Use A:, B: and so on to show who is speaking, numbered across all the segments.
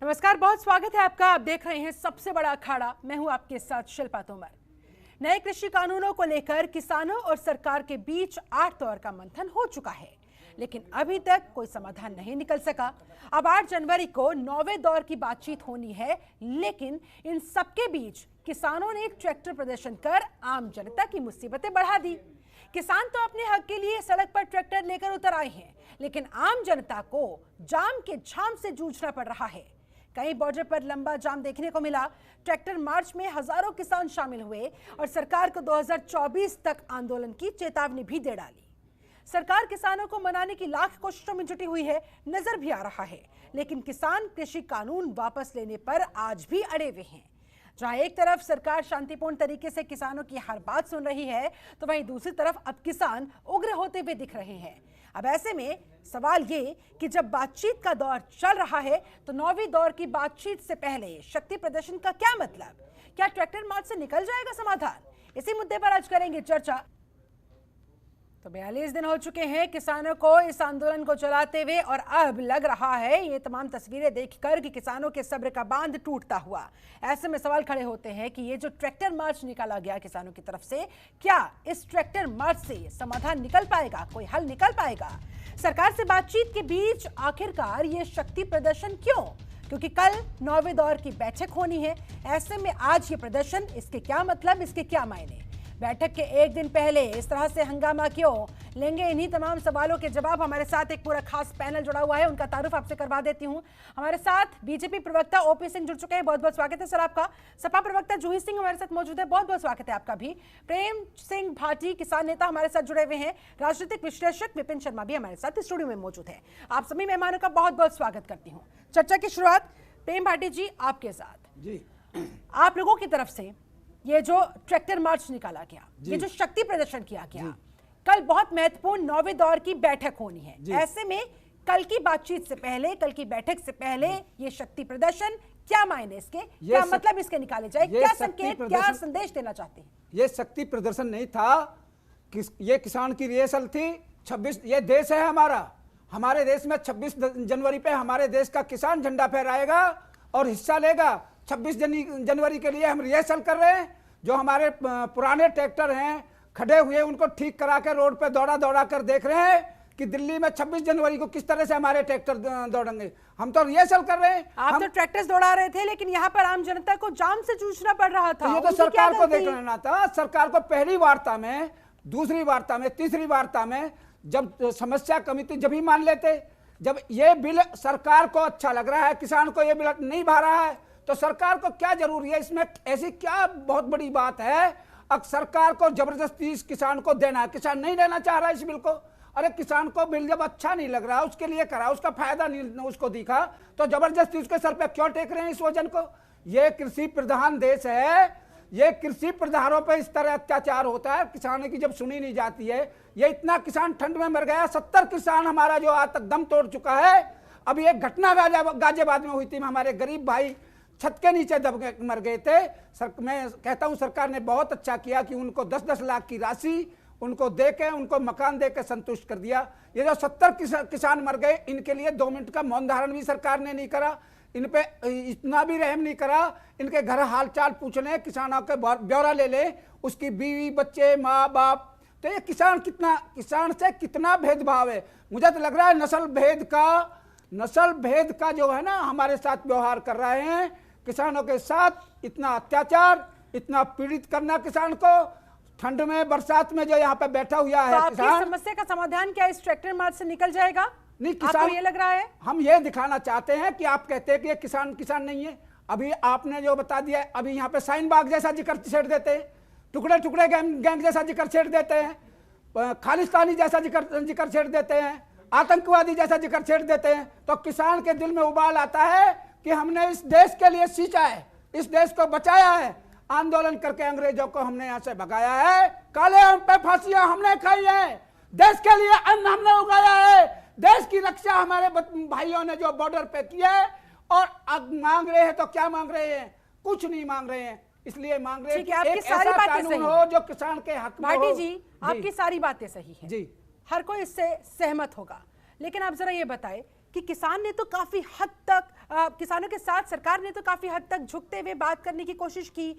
A: नमस्कार, बहुत स्वागत है आपका। आप देख रहे हैं सबसे बड़ा अखाड़ा। मैं हूं आपके साथ शिल्पा तोमर। नए कृषि कानूनों को लेकर किसानों और सरकार के बीच 8 दौर का मंथन हो चुका है, लेकिन अभी तक कोई समाधान नहीं निकल सका। अब 8 जनवरी को 9वें दौर की बातचीत होनी है, लेकिन इन सबके बीच किसानों ने एक ट्रैक्टर प्रदर्शन कर आम जनता की मुसीबतें बढ़ा दी। किसान तो अपने हक के लिए सड़क पर ट्रैक्टर लेकर उतर आए हैं, लेकिन आम जनता को जाम के झाम से जूझना पड़ रहा है। कई बॉर्डर पर लंबा जाम देखने को मिला। ट्रैक्टर मार्च में हजारों किसान शामिल हुए और सरकार को 2024 तक आंदोलन की चेतावनी भी दे डाली। सरकार किसानों को मनाने की लाख कोशिशों में जुटी हुई है, नजर भी आ रहा है, लेकिन किसान कृषि कानून वापस लेने पर आज भी अड़े हुए हैं। जहां एक तरफ सरकार शांतिपूर्ण तरीके से किसानों की हर बात सुन रही है, तो वहीं दूसरी तरफ अब किसान उग्र होते हुए दिख रहे हैं। अब ऐसे में सवाल ये कि जब बातचीत का दौर चल रहा है, तो 9वीं दौर की बातचीत से पहले शक्ति प्रदर्शन का क्या मतलब? क्या ट्रैक्टर मार्च से निकल जाएगा समाधान? इसी मुद्दे पर आज करेंगे चर्चा। तो 42 दिन हो चुके हैं किसानों को इस आंदोलन को चलाते हुए, और अब लग रहा है ये तमाम तस्वीरें देखकर कि किसानों के सब्र का बांध टूटता हुआ। ऐसे में सवाल खड़े होते हैं कि ये जो ट्रैक्टर मार्च निकाला गया किसानों की तरफ से, क्या इस ट्रैक्टर मार्च से समाधान निकल पाएगा, कोई हल निकल पाएगा? सरकार से बातचीत के बीच आखिरकार ये शक्ति प्रदर्शन क्यों? क्योंकि कल 9वें दौर की बैठक होनी है। ऐसे में आज ये प्रदर्शन, इसके क्या मतलब, इसके क्या मायने? बैठक के एक दिन पहले इस तरह से हंगामा क्यों? लेंगे इन्हीं तमाम सवालों के जवाब। हमारे साथ एक पूरा खास पैनल जुड़ा हुआ है, उनका तारुफ आपसे करवा देती हूं। हमारे साथ बीजेपी प्रवक्ता ओपी सिंह जुड़ चुके हैं, बहुत बहुत स्वागत है सर आपका। सपा प्रवक्ता जूही सिंह हमारे साथ मौजूद है, बहुत बहुत स्वागत है आपका भी। प्रेम सिंह भाटी किसान नेता हमारे साथ जुड़े हुए हैं। राजनीतिक विश्लेषक विपिन शर्मा भी हमारे साथ स्टूडियो में मौजूद है। आप सभी मेहमानों का बहुत बहुत स्वागत करती हूँ। चर्चा की शुरुआत प्रेम भाटी जी आपके साथ जी। आप लोगों की तरफ से ये जो ट्रैक्टर मार्च निकाला गया, ये जो शक्ति प्रदर्शन किया गया, कल बहुत महत्वपूर्ण 9वें दौर की बैठक होनी है। ऐसे में कल की बातचीत से पहले, कल की बैठक से पहले ये शक्ति प्रदर्शन, क्या मायने इसके, क्या मतलब इसके निकाले जाए, क्या संकेत, क्या संदेश देना चाहते हैं?
B: ये शक्ति प्रदर्शन नहीं था, ये किसान की रिहर्सल थी। 26 ये देश है हमारा, हमारे देश में 26 जनवरी पे हमारे देश का किसान झंडा फहराएगा और हिस्सा लेगा। 26 जनवरी के लिए हम रिहर्सल कर रहे हैं। जो हमारे पुराने ट्रैक्टर हैं खड़े हुए, उनको ठीक करा के रोड पे दौड़ा दौड़ा कर देख रहे हैं कि दिल्ली में 26 जनवरी को किस तरह से हमारे ट्रैक्टर दौड़ेंगे। हम तो रिहर्सल कर रहे हैं।
A: आप तो ट्रैक्टर्स दौड़ा रहे थे, लेकिन यहाँ पर आम जनता को जाम से जूझना पड़ रहा था।
B: ये तो सरकार को देख लेना था। सरकार को पहली वार्ता में, दूसरी वार्ता में, तीसरी वार्ता में जब समस्या कमी थी, जब ही मान लेते। जब ये बिल सरकार को अच्छा लग रहा है, किसान को ये बिल नहीं भा रहा है, तो सरकार को क्या जरूरी है इसमें? ऐसी क्या बहुत बड़ी बात है? अब सरकार को जबरदस्ती इस किसान को देना है। किसान नहीं लेना चाह रहा इस बिल को। अरे किसान को बिल जब अच्छा नहीं लग रहा, उसके लिए करा, उसका फायदा नहीं उसको दिखा, तो जबरदस्ती उसके सर पे क्यों टेक रहे हैं इस वजन को? ये कृषि प्रधान देश है, ये कृषि प्रधानों पे इस तरह अत्याचार होता है, किसानों की जब सुनी नहीं जाती है। ये इतना किसान ठंड में मर गया, 70 किसान हमारा जो आज तक दम तोड़ चुका है। अब ये घटना गाजियाबाद में हुई थी, हमारे गरीब भाई छत के नीचे दब के मर गए थे। मैं कहता हूं सरकार ने बहुत अच्छा किया कि उनको 10-10 लाख की राशि उनको देके, उनको मकान देके संतुष्ट कर दिया। ये जो 70 किसान मर गए, इनके लिए 2 मिनट का मौन धारण भी सरकार ने नहीं करा। इन पे इतना भी रहम नहीं करा। इनके घर हालचाल पूछने, किसानों के ब्यौरा ले ले, उसकी बीवी बच्चे माँ बाप। तो ये किसान से कितना भेदभाव है। मुझे तो लग रहा है नस्ल भेद का जो है ना, हमारे साथ व्यवहार कर रहे हैं। किसानों के साथ इतना अत्याचार, इतना पीड़ित करना किसान को, ठंड में बरसात में जो यहाँ पे बैठा हुआ है।
A: तो आपकी समस्या का समाधान क्या इस ट्रैक्टर मार्च से निकल जाएगा?
B: नहीं, किसान,
A: ये लग रहा है, हम
B: ये दिखाना चाहते हैं कि आप कहते हैं कि ये किसान नहीं है। अभी आपने जो बता दिया, अभी यहाँ पे शाहीन बाग जैसा जिक्र छेड़ देते हैं, टुकड़े टुकड़े गैंग जैसा जिक्र छेड़ देते हैं, खालिस्तानी जैसा जिक्र छेड़ देते हैं, आतंकवादी जैसा जिक्र छेड़ देते हैं। तो किसान के दिल में उबाल आता है कि हमने इस देश के लिए सींचा है, इस देश को बचाया है, आंदोलन करके अंग्रेजों को हमने यहाँ से भगाया है, काले आम पे फांसियां हमने खाई है, देश के लिए अन्न हमने उगाया है, देश की रक्षा हमारे भाइयों ने जो बॉर्डर पे की है। और अब मांग रहे हैं तो क्या मांग रहे हैं? कुछ नहीं मांग रहे हैं। इसलिए मांग रहे हैं कि एक ऐसा कानून हो जो किसान के हक में हो।
A: भाटी जी, आपकी सारी बातें सही है जी, हर कोई इससे सहमत होगा, लेकिन आप जरा ये बताएं कि किसान ने तो काफी हद तक किसानों के साथ सरकार ने तो काफी हद तक झुकते हुए बात करने की कोशिश की,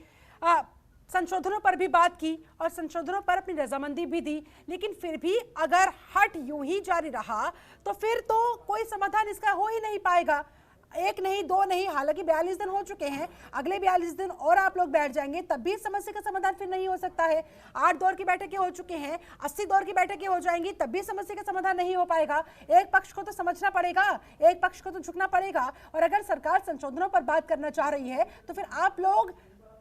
A: संशोधनों पर भी बात की और संशोधनों पर अपनी रजामंदी भी दी, लेकिन फिर भी अगर हट यूं ही जारी रहा तो फिर तो कोई समाधान इसका हो ही नहीं पाएगा। एक नहीं, दो नहीं, हालांकि 42 दिन हो चुके हैं, अगले 42 दिन और आप लोग बैठ जाएंगे तब भी इस समस्या का समाधान फिर नहीं हो सकता है। 8 दौर की बैठकें हो चुके हैं, 80 दौर की बैठकें हो जाएंगी तब भी समस्या का समाधान नहीं हो पाएगा। एक पक्ष को तो समझना पड़ेगा, एक पक्ष को तो झुकना पड़ेगा। और अगर सरकार संशोधनों पर बात करना चाह रही है तो फिर आप लोग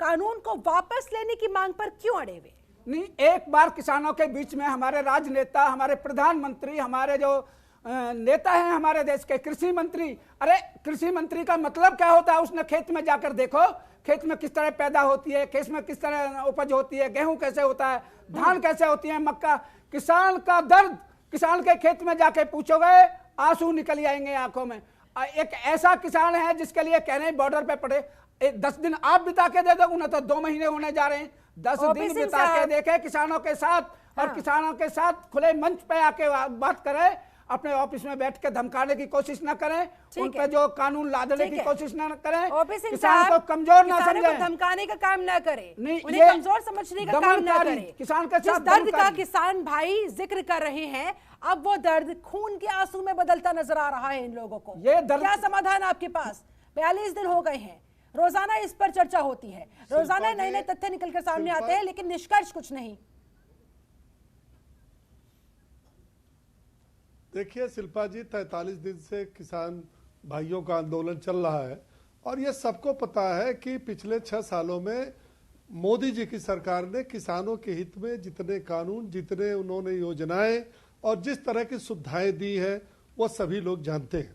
A: कानून को वापस लेने की मांग पर क्यों अड़े हुए?
B: नहीं, एक बार किसानों के बीच में हमारे राजनेता, हमारे प्रधानमंत्री, हमारे जो नेता हैं हमारे देश के, कृषि मंत्री, अरे कृषि मंत्री का मतलब क्या होता है? उसने खेत में जाकर देखो, खेत में किस तरह पैदा होती है, खेत में किस तरह उपज होती है, गेहूं कैसे होता है, धान कैसे होती है, मक्का। किसान का दर्द किसान के खेत में जाके पूछोगे, आंसू निकल आएंगे आंखों में। एक ऐसा किसान है जिसके लिए कह रहे हैं बॉर्डर पे पड़े, 10 दिन आप बिता के दे दो, उन्हें तो 2 महीने होने जा रहे हैं। 10 दिन बिता के देखे किसानों के साथ, और किसानों के साथ खुले मंच पे आके बात करें, अपने ऑफिस में बैठ के धमकाने की कोशिश ना करें, उन पे जो कानून लादने की कोशिश ना करें, किसान को कमजोर ना समझें,
A: धमकाने का काम ना करें,
B: उन्हें
A: कमजोर समझने का काम ना करें।
B: किसान के साथ
A: दर्द का किसान भाई जिक्र कर रहे हैं, अब वो दर्द खून के आंसू में बदलता नजर आ रहा है इन लोगों को। ये दर्द क्या समाधान आपके पास? 42 दिन हो गए हैं, रोजाना इस पर चर्चा होती है, रोजाना नए नए तथ्य निकलकर सामने आते हैं, लेकिन निष्कर्ष कुछ नहीं।
C: देखिए शिल्पा जी, 43 दिन से किसान भाइयों का आंदोलन चल रहा है और ये सबको पता है कि पिछले 6 सालों में मोदी जी की सरकार ने किसानों के हित में जितने कानून, जितने उन्होंने योजनाएं और जिस तरह की सुविधाएं दी है वो सभी लोग जानते हैं।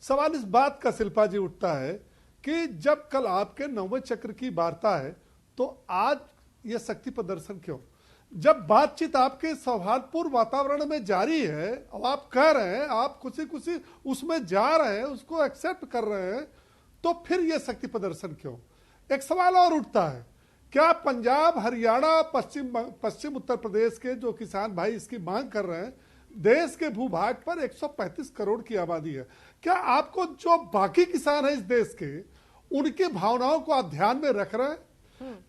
C: सवाल इस बात का शिल्पा जी उठता है कि जब कल आपके 9वें चक्र की वार्ता है तो आज ये शक्ति प्रदर्शन क्यों? जब बातचीत आपके सौहार्दपूर्ण वातावरण में जारी है और आप कह रहे हैं, आप खुशी उसमें जा रहे हैं, उसको एक्सेप्ट कर रहे हैं, तो फिर यह शक्ति प्रदर्शन क्यों? एक सवाल और उठता है, क्या पंजाब, हरियाणा, पश्चिम उत्तर प्रदेश के जो किसान भाई इसकी मांग कर रहे हैं, देश के भूभाग पर 135 करोड़ की आबादी है, क्या आपको जो बाकी किसान है इस देश के, उनकी भावनाओं को आप ध्यान में रख रहे हैं?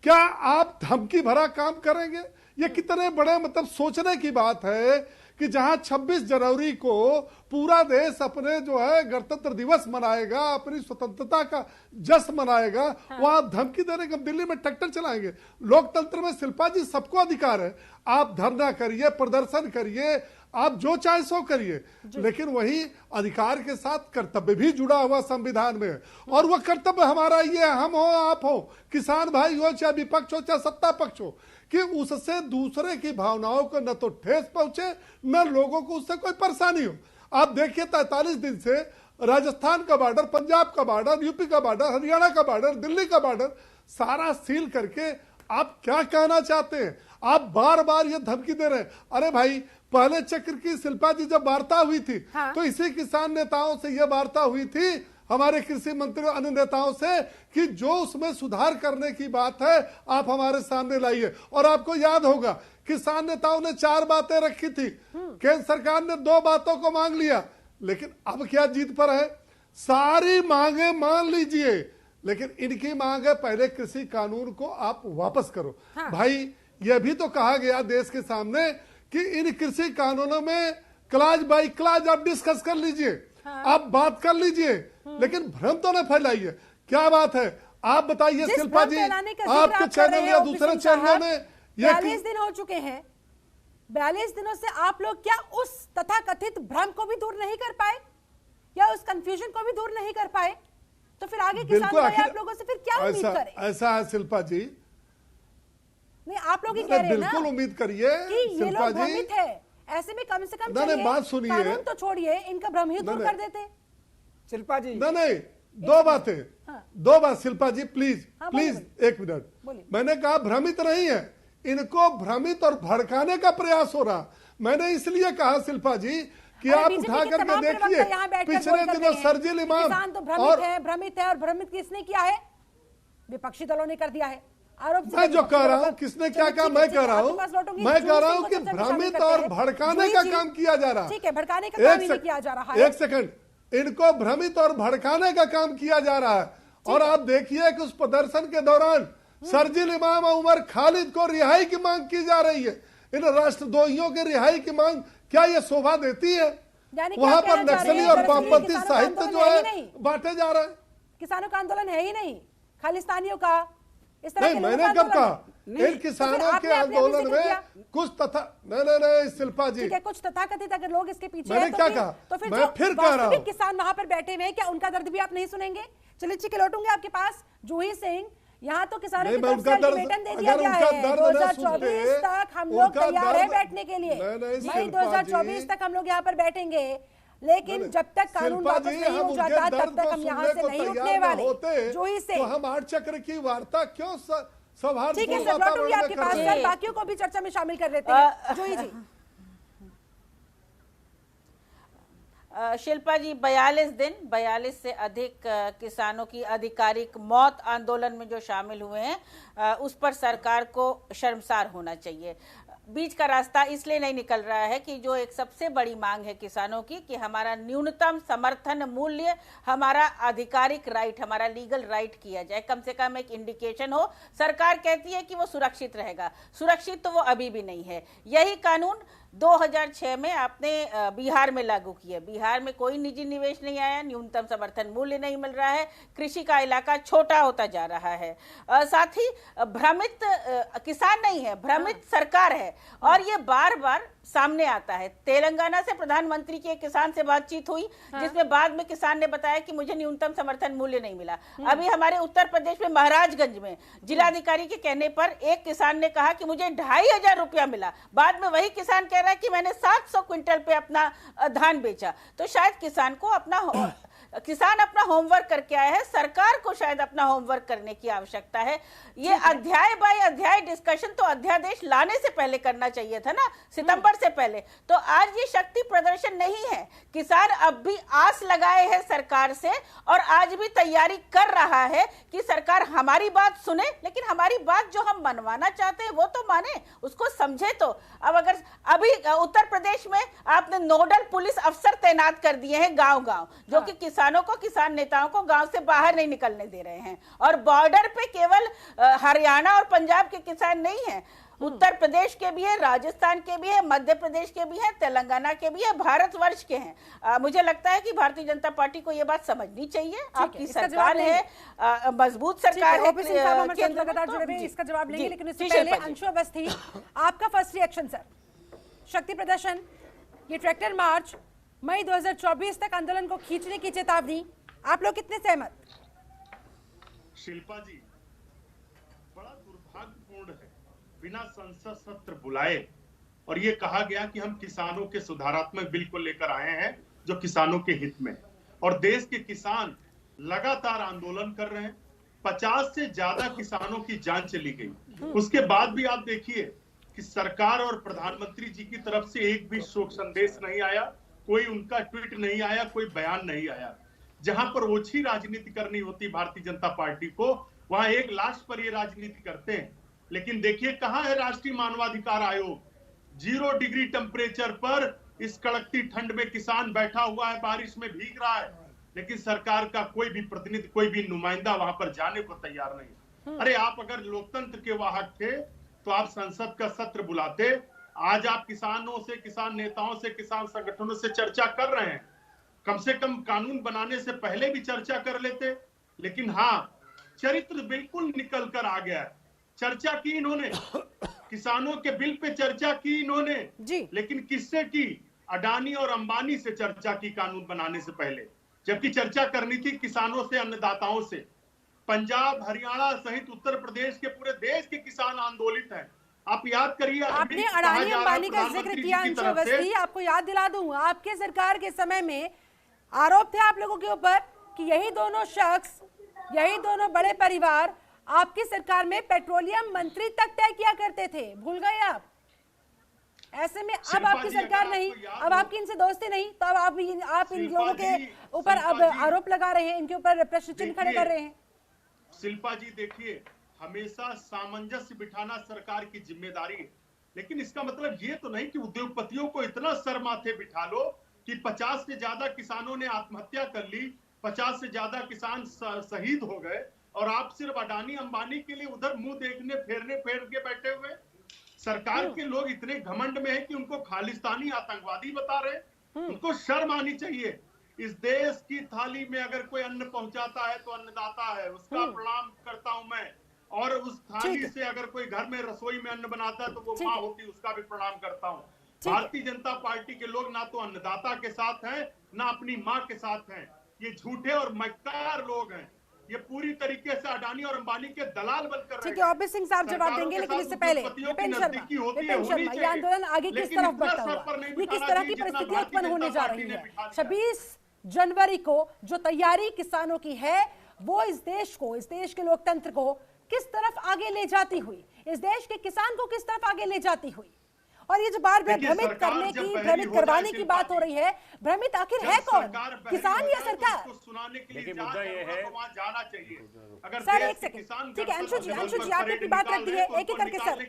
C: क्या आप धमकी भरा काम करेंगे? ये कितने बड़े मतलब सोचने की बात है कि जहां 26 जनवरी को पूरा देश अपने जो है गणतंत्र दिवस मनाएगा, अपनी स्वतंत्रता का जश्न मनाएगा, वहां आप धमकी देने के दिल्ली में ट्रैक्टर चलाएंगे। लोकतंत्र में शिल्पा जी सबको अधिकार है, आप धरना करिए, प्रदर्शन करिए, आप जो चाहे सो करिए, लेकिन वही अधिकार के साथ कर्तव्य भी जुड़ा हुआ संविधान में है। और वह कर्तव्य हमारा ये, हम हो आप हो, किसान भाई हो, चाहे विपक्ष हो, चाहे सत्ता पक्ष हो, कि उससे दूसरे की भावनाओं को न तो ठेस पहुंचे, न लोगों को उससे कोई परेशानी हो। आप देखिए 43 दिन से राजस्थान का बॉर्डर, पंजाब का बॉर्डर, यूपी का बॉर्डर, हरियाणा का बॉर्डर, दिल्ली का बॉर्डर सारा सील करके आप क्या कहना चाहते हैं? आप बार बार ये धमकी दे रहे हैं। अरे भाई, पहले चक्र की शिल्पा जी जब वार्ता हुई थी, तो इसी किसान नेताओं से यह वार्ता हुई थी, हमारे कृषि मंत्री और अन्य नेताओं से, कि जो उसमें सुधार करने की बात है आप हमारे सामने लाइए। और आपको याद होगा किसान नेताओं ने 4 बातें रखी थी, केंद्र सरकार ने 2 बातों को मांग लिया, लेकिन अब क्या जीत पर है? सारी मांगे मान लीजिए, लेकिन इनकी मांग है पहले कृषि कानून को आप वापस करो। भाई, यह भी तो कहा गया देश के सामने कि इन कृषि कानूनों में क्लाज बाई क्लाज आप डिस्कस कर लीजिए, आप बात कर लीजिए, लेकिन भ्रम तो न फैलाइए। क्या बात है? आप बताइए शिल्पा जी, आपके चैनल या दूसरे चैनल में
A: 42 दिन हो चुके हैं, 42 दिनों से आप लोग क्या उस तथाकथित भ्रम को भी दूर नहीं कर पाए, या उस कंफ्यूजन को भी दूर नहीं कर पाए? तो फिर आगे किसान भाई आप लोगों से फिर क्या उम्मीद करें?
C: ऐसा है शिल्पा जी,
A: नहीं आप लोग ही कह रहे हैं ना,
C: बिल्कुल उम्मीद करिए शिल्पा जी,
A: ऐसे में कम से कम
C: बात सुनिए,
A: कानून तो छोड़िए, इनका भ्रम ही दूर कर देते।
B: शिल्पा जी
C: नहीं, 2 बातें, 2 बात शिल्पा जी, प्लीज प्लीज 1 मिनट। मैंने कहा भ्रमित नहीं है, इनको भ्रमित और भड़काने का प्रयास हो रहा। मैंने इसलिए कहा शिल्पा जी कि आप उठा करके देखिए, पिछले दिनों सर्जिल इमाम
A: और भ्रमित है, और भ्रमित किसने किया है? विपक्षी दलों ने कर दिया है आरोप।
C: मैं जो कह रहा हूँ, किसने क्या कहा मैं कह रहा हूँ, मैं कह रहा हूँ कि भ्रमित और भड़काने का काम किया जा रहा है।
A: ठीक है, भड़काने का काम नहीं किया जा रहा है।
C: 1 सेकंड, इनको भ्रमित और भड़काने का काम किया जा रहा है। और आप देखिए कि उस प्रदर्शन के दौरान शर्जील इमाम उमर खालिद को रिहाई की मांग की जा रही है। इन राष्ट्रद्रोहियों की रिहाई की मांग क्या ये शोभा देती है? वहां पर नक्सली और वामपंथी साहित्य जो है बांटे जा रहे हैं।
A: किसानों का आंदोलन है ही नहीं, खालिस्तानियों का। इस तरह
C: नहीं, मैंने कब कहा? इन किसानों के आंदोलन में कुछ तथा नहीं शिल्पा जी,
A: कुछ तथाकथित अगर लोग इसके पीछे
C: मैंने
A: हैं,
C: क्या कहा?
A: तो फिर
C: मैं फिर कह रहा हूं,
A: किसान वहां पर बैठे हुए हैं, क्या उनका दर्द भी आप नहीं सुनेंगे? चलिए ठीक है, लौटूंगे आपके पास। जूही सिंह, यहाँ तो किसानों की तरफ से अल्टीमेटम दे दिया गया है, 2024 तक हम लोग तैयार है बैठने के लिए। मई 2024 तक हम लोग यहाँ पर बैठेंगे, लेकिन जब तक कानून वापस नहीं हो जाता तब तक हम यहाँ से नहीं उठने वाले। जूही सिंह,
C: हम 8 चक्र की वार्ता क्यों सौहार्द?
A: ठीक है सर, लौटूंगी आपके पास। सर, बाकियों को भी चर्चा में शामिल कर लेते हैं। जूही जी।
D: शिल्पा जी, 42 से अधिक किसानों की आधिकारिक मौत आंदोलन में जो शामिल हुए हैं, उस पर सरकार को शर्मसार होना चाहिए। बीच का रास्ता इसलिए नहीं निकल रहा है कि जो एक सबसे बड़ी मांग है किसानों की कि हमारा न्यूनतम समर्थन मूल्य, हमारा आधिकारिक राइट, हमारा लीगल राइट किया जाए, कम से कम एक इंडिकेशन हो। सरकार कहती है कि वो सुरक्षित रहेगा, सुरक्षित तो वो अभी भी नहीं है। यही कानून 2006 में आपने बिहार में लागू किया। बिहार में कोई निजी निवेश नहीं आया, न्यूनतम समर्थन मूल्य नहीं मिल रहा है, कृषि का इलाका छोटा होता जा रहा है। साथ ही भ्रमित किसान नहीं है, भ्रमित सरकार है, और ये बार बार सामने आता है। तेलंगाना से प्रधानमंत्री की एक किसान से बातचीत हुई, जिसमें बाद में किसान ने बताया कि मुझे न्यूनतम समर्थन मूल्य नहीं मिला। अभी हमारे उत्तर प्रदेश में महाराजगंज में जिलाधिकारी के कहने पर एक किसान ने कहा कि मुझे 2500 रुपया मिला। बाद में वही किसान कह रहा है कि मैंने 700 क्विंटल पे अपना धान बेचा। तो शायद किसान अपना होमवर्क करके आया है, सरकार को शायद अपना होमवर्क करने की आवश्यकता है। ये अध्याय बाय अध्याय डिस्कशन तो अध्यादेश लाने से पहले करना चाहिए था ना, सितंबर से पहले। तो आज ये शक्ति प्रदर्शन नहीं है। किसान अब भी आस लगाए हैं सरकार से, और आज भी तैयारी कर रहा है कि सरकार हमारी बात सुने, लेकिन हमारी बात जो हम मनवाना चाहते हैं वो तो माने, उसको समझे। तो अब अगर अभी उत्तर प्रदेश में आपने नोडल पुलिस अफसर तैनात कर दिए हैं गांव-गांव, जो कि किसानों को, किसान नेताओं को गांव से बाहर नहीं निकलने दे रहे हैं। और बॉर्डर पे केवल हरियाणा और पंजाब के किसान नहीं हैं, उत्तर प्रदेश के भी है, राजस्थान के भी है, मध्य प्रदेश के भी है, तेलंगाना के भी है, भारतवर्ष के हैं। मुझे लगता है कि भारतीय जनता पार्टी को यह बात समझनी चाहिए। आपकी सरकार है, मजबूत सरकार है,
A: लगातार जुड़े हुए, इसका जवाब लेंगे, लेकिन इससे पहले अंशु अवस्थी, आपका फर्स्ट रिएक्शन सर। शक्ति प्रदर्शन, ये ट्रैक्टर मार्च, मई 2024 तक आंदोलन को खींचने की चेतावनी, आप लोग कितने सहमत?
E: शिल्पा जी, बड़ा दुर्भाग्यपूर्ण है, बिना संसद सत्र बुलाए और ये कहा गया कि हम किसानों के सुधारात्मक बिल को लेकर आए हैं जो किसानों के हित में, और देश के किसान लगातार आंदोलन कर रहे हैं। 50 से ज्यादा किसानों की जान चली गई। उसके बाद भी आप देखिए कि सरकार और प्रधानमंत्री जी की तरफ से एक भी शोक संदेश नहीं आया, कोई उनका ट्वीट नहीं आया, कोई बयान नहीं आया। जहां पर ओछी राजनीति करनी होती भारतीय जनता पार्टी को, वहां एक लाश पर ये राजनीति करते हैं। लेकिन देखिए कहां है राष्ट्रीय मानवाधिकार आयोग? 0 डिग्री टेम्परेचर पर इस कड़कती ठंड में किसान बैठा हुआ है, बारिश में भीग रहा है, लेकिन सरकार का कोई भी प्रतिनिधि, कोई भी नुमाइंदा वहां पर जाने को तैयार नहीं। अरे आप अगर लोकतंत्र के वाहक थे तो आप संसद का सत्र बुलाते। आज आप किसानों से, किसान नेताओं से, किसान संगठनों से चर्चा कर रहे हैं, कम से कम कानून बनाने से पहले भी चर्चा कर लेते। लेकिन हाँ, चरित्र बिल्कुल निकल कर आ गया है। चर्चा की इन्होंने, किसानों के बिल पे चर्चा की इन्होंने जी, लेकिन किससे की? अडानी और अंबानी से चर्चा की कानून बनाने से पहले, जबकि चर्चा करनी थी किसानों से, अन्नदाताओं से। पंजाब, हरियाणा सहित उत्तर प्रदेश के पूरे देश के किसान आंदोलित हैं। आप याद करिए,
A: आपने अडानी अंबानी का जिक्र किया अंशु अवस्थी, आपको याद दिला दूं, आपके सरकार के समय में आरोप थे आप लोगों के ऊपर कि यही दोनों शख्स, यही दोनों बड़े परिवार आपकी सरकार में पेट्रोलियम मंत्री तक तय किया करते थे। भूल गए आप? ऐसे में अब आपकी सरकार नहीं, अब आपकी इनसे दोस्ती नहीं, तो अब आप इन लोगों के ऊपर अब आरोप लगा रहे हैं, इनके ऊपर प्रश्न चिन्ह खड़े कर रहे हैं।
E: शिल्पा जी देखिए, हमेशा सामंजस्य बिठाना सरकार की जिम्मेदारी है, लेकिन इसका मतलब ये तो नहीं कि उद्योगपतियों को इतना सर माथे बिठा लो कि 50 से ज्यादा किसानों ने आत्महत्या कर ली, 50 से ज्यादा किसान शहीद हो गए, और आप सिर्फ अडानी अंबानी के लिए उधर मुंह देखने फेर के बैठे हुए। सरकार के लोग इतने घमंड में है कि उनको खालिस्तानी आतंकवादी बता रहे। उनको शर्म आनी चाहिए। इस देश की थाली में अगर कोई अन्न पहुंचाता है तो अन्नदाता है, उसका प्रणाम करता हूं मैं। और उस थाली से अगर कोई घर में रसोई में अन्न बनाता है तो वो माँ होती है, उसका भी प्रणाम करता हूं। भारतीय जनता पार्टी के लोग ना तो अन्नदाता के साथ हैं, ना अपनी माँ के साथ हैं। ये झूठे और मक्कार लोग हैं। ये पूरी तरीके से अडानी और अंबानी के दलाल बनकर रहे हैं।
A: ठीक है, ओबी सिंह साहब जवाब देंगे, लेकिन इससे पहले विपिन शर्मा, ये आंदोलन आगे किस तरफ बढ़ता हुआ, ये किस तरह की परिस्थितियां उत्पन्न होने जा रही है? 26 जनवरी को जो तैयारी किसानों की है वो इस देश को, इस देश के लोकतंत्र को किस तरफ आगे ले जाती हुई, इस देश के किसान को किस तरफ आगे ले जाती हुई? और ये जो बार बार भ्रमित करने की, भ्रमित करवाने की बात हो रही है, भ्रमित आखिर है कौन, किसान या सरकार?
E: सुनाने के लिए मुद्दा ये है वहां जाना चाहिए। अगर
A: सर एक सेकंड, ठीक है अंशु जी आपने अपनी बात रख दी है, एक एक करके सर,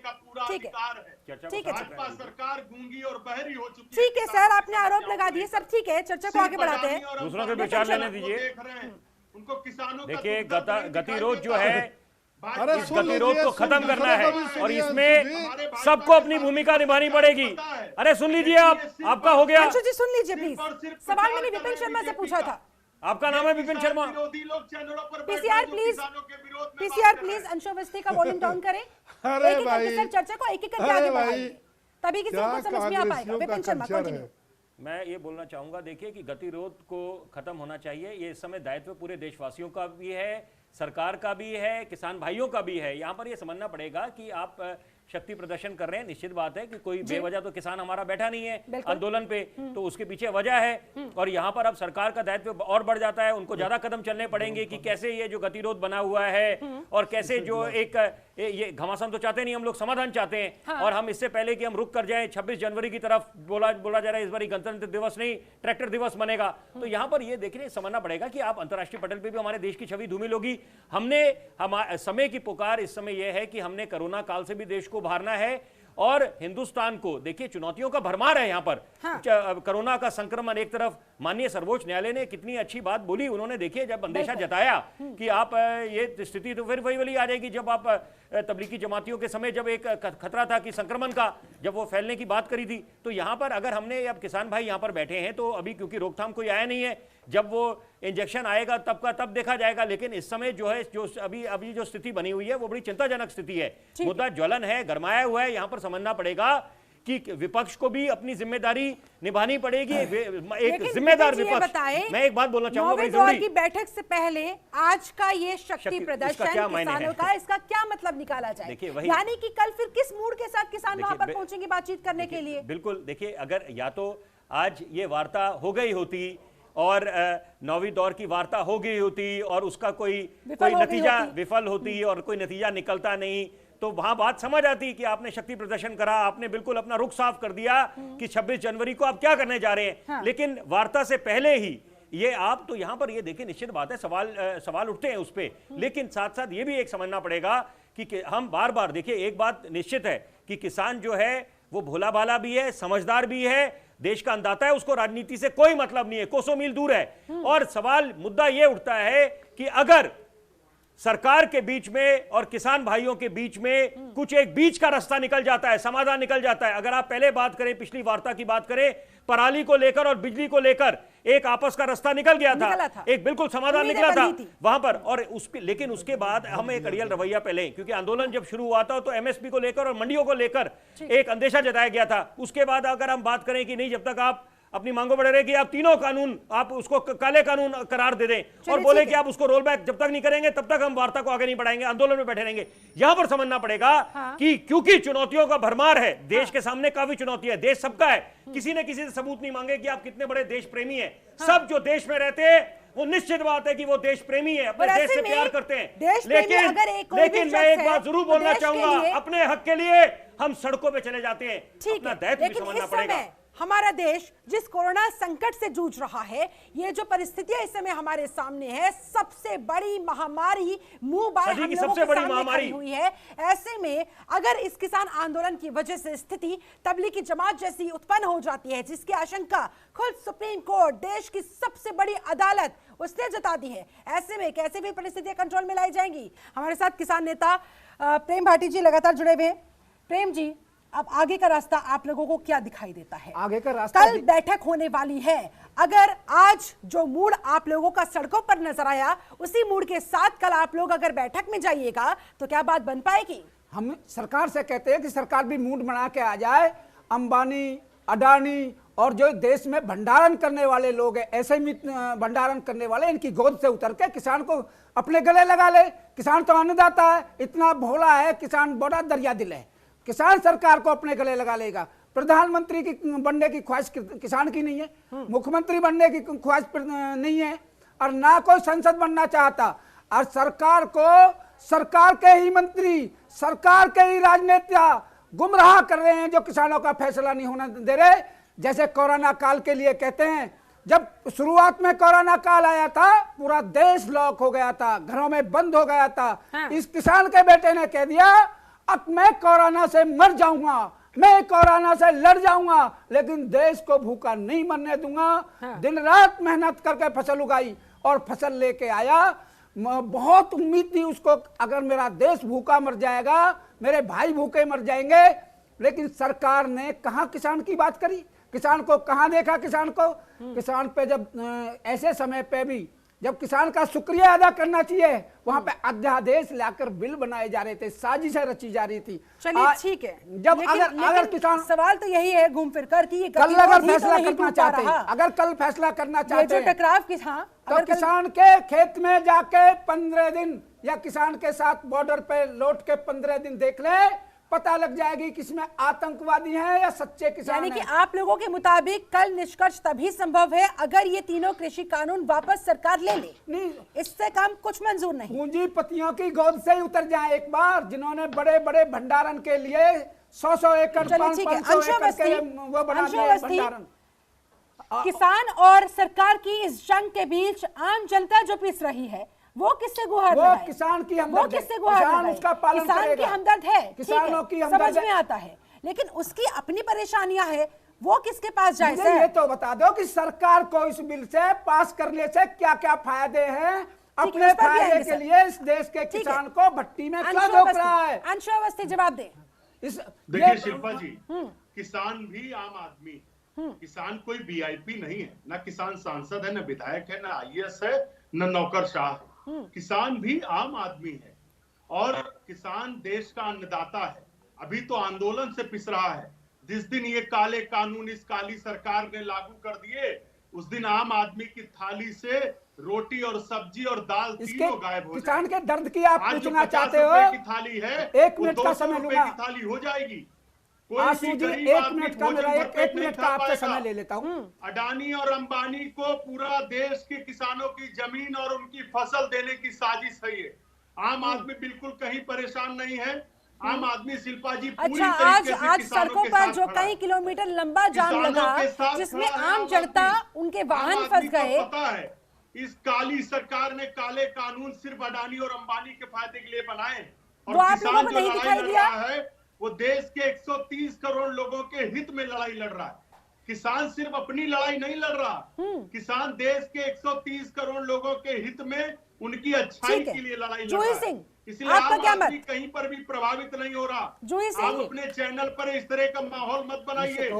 A: ठीक है ठीक है,
E: भाजपा सरकार गूंगी और बहरी हो चुकी है।
A: ठीक है सर, आपने आरोप लगा दिए, सब ठीक है, चर्चा को आगे बढ़ाते हैं,
F: दूसरों के विचार लेने दीजिए।
E: उनको किसानों
F: देखिए गतिरोध जो है,
C: अरे
F: इस गतिरोध को खत्म करना है और इसमें सबको अपनी भूमिका निभानी पड़ेगी। अरे सुन लीजिए, आपका हो गया।
A: अंशु जी सुन लीजिए प्लीज, सवाल मैंने विपिन शर्मा से पूछा था।
F: आपका नाम है विपिन शर्मा।
A: पीसीआर प्लीज अंशु अवस्थी का वॉल्यूम डाउन करें।
C: अरे
A: एक एक
C: भाई,
A: करके सर चर्चा को एक एक करके आगे बढ़ाइए, तभी किसी को समझ में आ पाएगा। विपिन शर्मा कंटिन्यू।
F: मैं ये बोलना चाहूंगा, देखिए कि गतिरोध को खत्म होना चाहिए। ये इस समय दायित्व पूरे देशवासियों का भी है, सरकार का भी है, किसान भाइयों का भी है। यहाँ पर ये समझना पड़ेगा कि आप शक्ति प्रदर्शन कर रहे हैं, निश्चित बात है कि कोई बेवजह तो किसान हमारा बैठा नहीं है आंदोलन पे, तो उसके पीछे वजह है। और यहाँ पर अब सरकार का दायित्व और बढ़ जाता है, उनको ज्यादा कदम चलने पड़ेंगे कि कैसे ये जो गतिरोध बना हुआ है और कैसे जो एक ये घमासान तो चाहते नहीं हम लोग, समाधान चाहते हैं। हाँ। और हम इससे पहले कि हम रुक कर जाएं 26 जनवरी की तरफ, बोला जा रहा है इस बार गणतंत्र दिवस नहीं ट्रैक्टर दिवस बनेगा, तो यहाँ पर ये देखिए समझना पड़ेगा कि आप अंतर्राष्ट्रीय पटल पे भी हमारे देश की छवि धूमिल होगी। हमने समय की पुकार इस समय यह है कि हमने कोरोना काल से भी देश को उभारना है और हिंदुस्तान को, देखिए चुनौतियों का भरमार है यहाँ पर। हाँ। कोरोना का संक्रमण एक तरफ, माननीय सर्वोच्च न्यायालय ने कितनी अच्छी बात बोली, उन्होंने देखिए जब अंदेशा जताया कि आप ये स्थिति तो फिर वही वाली आ जाएगी जब आप तबलीगी जमातियों के समय जब एक खतरा था कि संक्रमण का, जब वो फैलने की बात करी थी। तो यहाँ पर अगर हमने, अब किसान भाई यहाँ पर बैठे हैं तो अभी क्योंकि रोकथाम कोई आया नहीं है, जब वो इंजेक्शन आएगा तब का तब देखा जाएगा। लेकिन इस समय जो है, जो अभी जो स्थिति बनी हुई है वो बड़ी चिंताजनक स्थिति है। मुद्दा ज्वलन है, गरमाया हुआ है। यहाँ पर समझना पड़ेगा कि विपक्ष को भी अपनी जिम्मेदारी निभानी पड़ेगी। एक जिम्मेदार विपक्ष। मैं एक बात बोलना चाहूंगा
A: दौर की बैठक से पहले आज का ये शक्ति प्रदर्शन किसानों का, इसका क्या मतलब निकाला जाए? यानी कि कल फिर किस मूड के साथ किसान वहां पर पहुंचेंगे बातचीत करने के लिए?
F: बिल्कुल, देखिए अगर या तो आज ये वार्ता हो गई होती और 9वीं दौर की वार्ता हो गई होती और उसका कोई नतीजा विफल होती और कोई नतीजा निकलता नहीं, तो वहां बात समझ आती कि आपने शक्ति प्रदर्शन करा, आपने बिल्कुल अपना रुख साफ कर दिया कि 26 जनवरी को आप क्या करने जा रहे हैं। हाँ। लेकिन वार्ता से पहले ही ये आप, तो यहां पर ये देखिए निश्चित बात है सवाल उठते हैं उस पे, लेकिन साथ साथ ये भी एक समझना पड़ेगा कि हम बार बार, देखिए एक बात निश्चित है कि किसान जो है वो भोला भाला भी है, समझदार भी है, देश का अन्नदाता है, उसको राजनीति से कोई मतलब नहीं है, कोसों मील दूर है। और सवाल मुद्दा यह उठता है कि अगर सरकार के बीच में और किसान भाइयों के बीच में कुछ एक बीच का रास्ता निकल जाता है, समाधान निकल जाता है। अगर आप पहले बात करें, पिछली वार्ता की बात करें, पराली को लेकर और बिजली को लेकर एक आपस का रास्ता निकल गया था, एक बिल्कुल समाधान निकला था वहां पर। और लेकिन उसके बाद हम एक अड़ियल रवैया पहले, क्योंकि आंदोलन जब शुरू हुआ था तो एमएसपी को लेकर और मंडियों को लेकर एक अंदेशा जताया गया था। उसके बाद अगर हम बात करें कि नहीं, जब तक आप अपनी मांगों बढ़े रहे कि आप तीनों कानून, आप उसको काले कानून करार दे दें और बोले कि आप उसको रोल बैक जब तक नहीं करेंगे तब तक हम वार्ता को आगे नहीं बढ़ाएंगे, आंदोलन में बैठे रहेंगे। यहां पर समझना पड़ेगा कि क्योंकि चुनौतियों का भरमार है, देश के सामने काफी चुनौती है, देश सबका है, किसी ने किसी से सबूत नहीं मांगे कि आप कितने बड़े देश प्रेमी हैं। सब जो देश में रहते हैं वो निश्चित बात है कि वो देश प्रेमी है, अपने देश से प्यार करते हैं। लेकिन मैं एक बात जरूर बोलना चाहूंगा, अपने हक के लिए हम सड़कों पे चले जाते हैं, अपना दायित्व भी समझना पड़ेगा।
A: हमारा देश जिस कोरोना संकट से जूझ रहा है, ये जो परिस्थितियां इस समय हमारे सामने है, सबसे बड़ी महामारी मुंह बाय हम लोगों के सामने खड़ी हुई है। ऐसे में अगर इस किसान आंदोलन की वजह से स्थिति तबलीगी जमात जैसी उत्पन्न हो जाती है, जिसकी आशंका खुद सुप्रीम कोर्ट, देश की सबसे बड़ी अदालत, उसने जता दी है, ऐसे में कैसे भी परिस्थितियां कंट्रोल में लाई जाएंगी। हमारे साथ किसान नेता प्रेम भाटी जी लगातार जुड़े हुए हैं। प्रेम जी, अब आगे का रास्ता आप लोगों को क्या दिखाई देता है?
B: आगे का रास्ता
A: कल बैठक होने वाली है, अगर आज जो मूड आप लोगों का सड़कों पर नजर आया, उसी मूड के साथ कल आप लोग अगर बैठक में जाइएगा तो क्या बात बन पाएगी?
B: हम सरकार से कहते हैं कि सरकार भी मूड बना के आ जाए। अंबानी, अडानी और जो देश में भंडारण करने वाले लोग हैं, ऐसे ही भंडारण करने वाले, इनकी गोद से उतर के किसान को अपने गले लगा ले। किसान तो अन्नदाता है, इतना भोला है किसान, बड़ा दरिया दिल है। किसान सरकार को अपने गले लगा लेगा। प्रधानमंत्री की बनने की ख्वाहिश किसान की नहीं है, मुख्यमंत्री बनने की ख्वाहिश नहीं है, और ना कोई संसद बनना चाहता। और सरकार को, सरकार के ही मंत्री, सरकार के ही राजनेता गुमराह कर रहे हैं, जो किसानों का फैसला नहीं होने दे रहे। जैसे कोरोना काल के लिए कहते हैं, जब शुरुआत में कोरोना काल आया था, पूरा देश लॉक हो गया था, घरों में बंद हो गया था। इस किसान के बेटे ने कह दिया, अब मैं कोरोना से मर जाऊंगा, मैं कोरोना से लड़ जाऊंगा, लेकिन देश को भूखा नहीं मरने दूंगा। दिन रात मेहनत करके फसल उगाई और फसल लेके आया। बहुत उम्मीद थी उसको, अगर मेरा देश भूखा मर जाएगा, मेरे भाई भूखे मर जाएंगे। लेकिन सरकार ने कहां किसान की बात करी, किसान को कहां देखा। किसान को, किसान पे जब ऐसे समय पे भी जब किसान का शुक्रिया अदा करना चाहिए, वहां पे अध्यादेश लाकर बिल बनाए जा रहे थे, साजिशें रची जा रही थी।
A: चलिए ठीक है,
B: जब अगर किसान,
A: सवाल तो यही है घूम फिर कर कि ये
B: कल अगर फैसला करना चाहते हैं, अगर कल फैसला करना चाहते हैं,
A: टकराव की, हाँ,
B: तो किसान के खेत में जाके 15 दिन या किसान के साथ बॉर्डर पे लौट के 15 दिन देख ले, पता लग जाएगी किसमें आतंकवादी हैं या सच्चे किसान हैं।
A: यानी कि आप लोगों के मुताबिक कल निष्कर्ष तभी संभव है अगर ये तीनों कृषि कानून वापस सरकार ले ले।
B: नहीं,
A: इससे काम कुछ मंजूर नहीं।
B: पूंजीपतियों की गोद से ही उतर जाए एक बार, जिन्होंने बड़े बड़े भंडारण के लिए 100 एकड़, 500 एकड़ के वो बना दिए भंडारण।
A: किसान और सरकार की इस जंग के बीच आम जनता जो पिस रही है, वो किससे गुहार लगाए?
B: वो किसान की हमदर्द,
A: वो किससे गुहार लगाए?
B: उसका पालन
A: किसान
B: करेगा।
A: की हमदर्द है,
B: किसानों की
A: समझ
B: हमदर्द
A: में आता है, लेकिन उसकी अपनी परेशानियां है, वो किसके पास जाए?
B: मुझे ये तो बता दो कि सरकार को इस बिल से पास करने से क्या क्या फायदे हैं, अपने फायदे के लिए इस देश के किसान को भट्टी में क्यों झोंक रहा है?
A: अंशु अवस्थी जवाब दे।
E: देखिए शिल्पा जी, किसान भी आम आदमी, किसान कोई वीआईपी नहीं है, ना किसान सांसद है, ना विधायक है, ना आईएएस है, ना नौकरशाह है। किसान भी आम आदमी है और किसान देश का अन्नदाता है। अभी तो आंदोलन से पिस रहा है। जिस दिन ये काले कानून इस काली सरकार ने लागू कर दिए, उस दिन आम आदमी की थाली से रोटी और सब्जी और दाल तीनों गायब हो जाए।
B: किसान के दर्द की आप पूछना चाहते हो?
E: 50 रुपए की थाली है,
B: 1 मिनट का समय लूंगा,
E: की थाली हो जाएगी।
B: एक मिनट का मेरा 1 मिनट का आपसे समय ले लेता हूँ।
E: अडानी और अंबानी को पूरा देश के किसानों की जमीन और उनकी फसल देने की साजिश है ये। आम आदमी बिल्कुल कहीं परेशान नहीं है। आम आदमी शिल्पा जी पूरी
A: तरीके से आज सड़कों पर जो कई किलोमीटर लंबा जाम लगा, जिसमें आम जनता, उनके वाहन फंस गए।
E: पता है इस काली सरकार ने काले कानून सिर्फ अडानी और अंबानी के फायदे के लिए बनाए, और किसान जो लड़ाई लड़ रहा है वो देश के 130 करोड़ लोगों के हित में लड़ाई लड़ रहा है। किसान सिर्फ अपनी लड़ाई नहीं लड़ रहा, किसान देश के 130 करोड़ लोगों के हित में उनकी अच्छाई के लिए लड़ाई लड़ रहा है। इसलिए आम आदमी कहीं पर भी प्रभावित नहीं हो रहा। आप अपने चैनल पर इस तरह का माहौल मत बनाइए।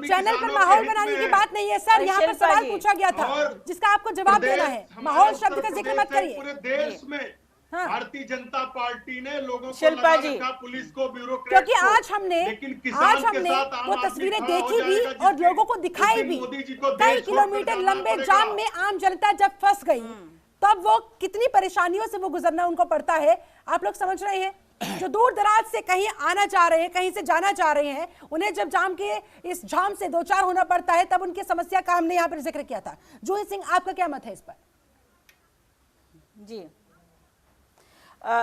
A: चैनल पर माहौल बनाने की बात नहीं है सर, यहाँ पर सवाल पूछा गया था जिसका आपको जवाब देना है। माहौल शब्द का जिक्र मत करिए।
E: पूरे देश में भारतीय जनता पार्टी ने लोगों को
D: शिल्पा जी,
E: पुलिस को, ब्यूरोक्रेट,
A: क्योंकि आज हमने वो तस्वीरें देखी भी और लोगों को दिखाई भी। कई किलोमीटर लंबे जाम में आम जनता जब फंस गई, तब वो कितनी परेशानियों से वो गुजरना उनको पड़ता है, आप लोग समझ रहे हैं। जो दूर दराज से कहीं आना चाह रहे हैं, कहीं से जाना चाह रहे हैं, उन्हें जब जाम के इस जाम से दो चार होना पड़ता है, तब उनकी समस्या का हमने यहाँ पर जिक्र किया था। जूही सिंह, आपका क्या मत है इस पर?
D: जी,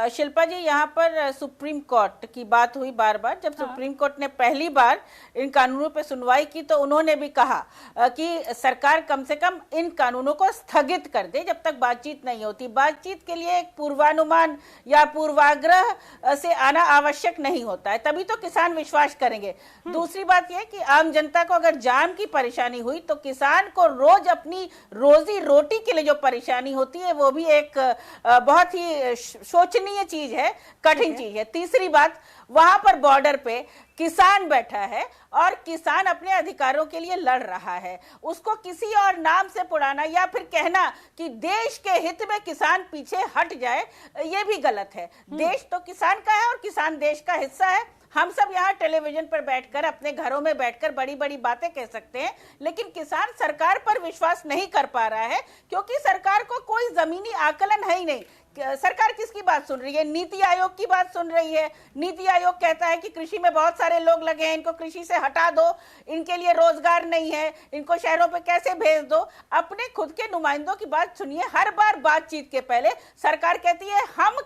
D: शिल्पा जी, यहाँ पर सुप्रीम कोर्ट की बात हुई बार बार। जब सुप्रीम कोर्ट ने पहली बार इन कानूनों पे सुनवाई की तो उन्होंने भी कहा कि सरकार कम से कम इन कानूनों को स्थगित कर दे जब तक बातचीत नहीं होती। बातचीत के लिए एक पूर्वानुमान या पूर्वाग्रह से आना आवश्यक नहीं होता है, तभी तो किसान विश्वास करेंगे। दूसरी बात यह कि आम जनता को अगर जाम की परेशानी हुई तो किसान को रोज अपनी रोजी रोटी के लिए जो परेशानी होती है वो भी एक बहुत ही सोचनीय चीज है, कठिन चीज है। तीसरी बात, वहां पर बॉर्डर पे किसान बैठा है और किसान अपने अधिकारों के लिए लड़ रहा है। उसको किसी और नाम से पुराना या फिर कहना कि देश के हित में किसान पीछे हट जाए, ये भी गलत है। देश तो किसान का है और किसान देश का हिस्सा है। हम सब यहाँ टेलीविजन पर बैठकर, अपने घरों में बैठकर बड़ी बड़ी बातें कह सकते हैं, लेकिन किसान सरकार पर विश्वास नहीं कर पा रहा है क्योंकि सरकार को कोई जमीनी आकलन है ही नहीं। सरकार किसकी बात सुन रही है? नीति आयोग की बात सुन रही है। नीति आयोग कहता है कि कृषि में बहुत सारे लोग लगे हैं, इनको कृषि से हटा दो, इनके लिए रोजगार नहीं है, इनको शहरों पे कैसे भेज दो। अपने खुद के नुमाइंदों की बात सुनिए। हर बार बातचीत के पहले सरकार कहती है हम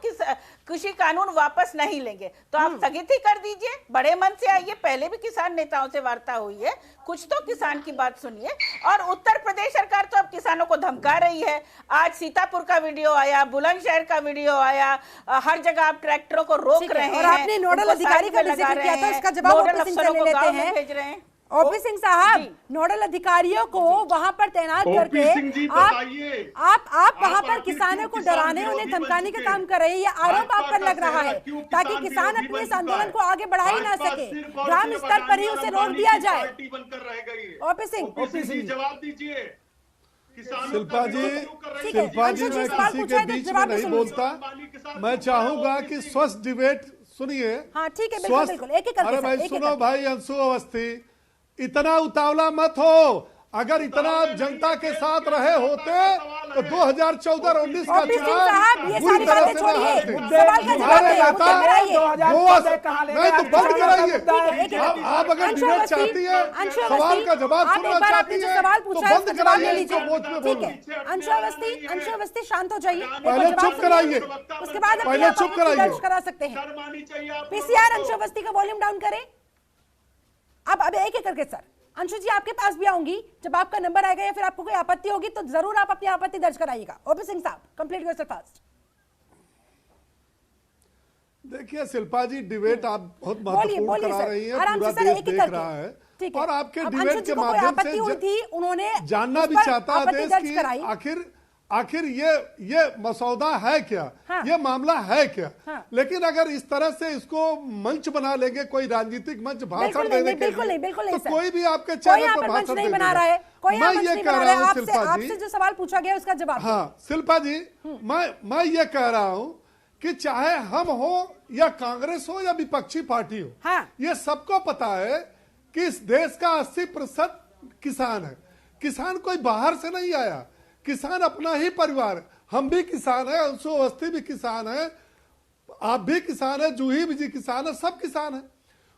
D: कृषि कानून वापस नहीं लेंगे, तो आप स्थगित ही कर दीजिए, बड़े मन से आइए। पहले भी किसान नेताओं से वार्ता हुई है, कुछ तो किसान की बात सुनिए। और उत्तर प्रदेश सरकार तो अब किसानों को धमका रही है। आज सीतापुर का वीडियो आया, बुलंदशहर का वीडियो आया, हर जगह आप ट्रैक्टरों को रोक रहे हैं।
A: और आपने नोडल अधिकारी का जिक्र किया था, उसका जवाब ओपी सिंह से ले लेते हैं।
D: भेज रहे हैं
A: ओपी सिंह साहब, नोडल अधिकारियों को वहां पर तैनात करके आप वहां पर किसानों को डराने, उन्हें धमकाने का काम कर रहे हैं। ये आरोप आप पर लग रहा है ताकि किसान अपने इस आंदोलन को आगे बढ़ा ही ना सके, ग्राम स्तर पर ही उसे रोक दिया जाए। ओपी सिंह
E: जवाब दीजिए।
C: शिल्पा जी, मैं किसी के बीच में नहीं बोलता। मैं चाहूंगा कि स्वस्थ डिबेट सुनिए।
A: हाँ ठीक है, बिल्कुल बिल्कुल, एक एक करके।
C: अरे भाई सुनो भाई, अंशु अवस्थी, इतना उतावला मत हो। अगर इतना जनता के साथ रहे होते तो 2014 और 19 का चुनाव बुरी तरह से नहीं तो बंद कराइए। आप अगर डिबेट चाहती है, सवाल का जवाब सुनना चाहती है तो बंद कराइए।
A: अंशु अवस्थी शांत हो जाइए,
C: पहले चुप कराइए,
A: उसके बाद
C: पहले चुप कराइए,
A: करा सकते हैं। पीसीआर अंशु अवस्थी का वॉल्यूम डाउन करें। अब एक एक करके सर, अंशु जी आपके पास भी आऊंगी, जब आपका नंबर आएगा या फिर आपको कोई आपत्ति होगी तो जरूर आप अपनी आपत्ति दर्ज कराइएगा। ओपी सिंह साहब, कंप्लीट योरसेल्फ फास्ट।
C: देखिए शिल्पा जी, डिबेट आप बहुत महत्वपूर्ण करा रही हैं, पूरा देश देख रहा है। और आपके डिबेट के माध्यम से
A: उन्होंने
C: जानना भी चाहता है देश की आखिर ये मसौदा है क्या,
A: हाँ।
C: ये मामला है क्या,
A: हाँ।
C: लेकिन अगर इस तरह से इसको मंच बना लेंगे, कोई राजनीतिक मंच भाषण देने के लिए, तो कोई भी आपके चैनल पर भाषण नहीं बना रहा है।
A: मैं ये कह रहा हूँ शिल्पा जी, आपसे जो सवाल पूछा गया उसका जवाब।
C: हाँ शिल्पा जी, मैं ये कह रहा हूँ कि चाहे हम हो या कांग्रेस हो या विपक्षी पार्टी हो,
A: हाँ।
C: ये सबको पता है कि इस देश का 80% किसान है। किसान कोई बाहर से नहीं आया, किसान अपना ही परिवार है। हम भी किसान है, अंशु अवस्थी भी किसान है, आप भी किसान है, जूही जी किसान है, सब किसान है।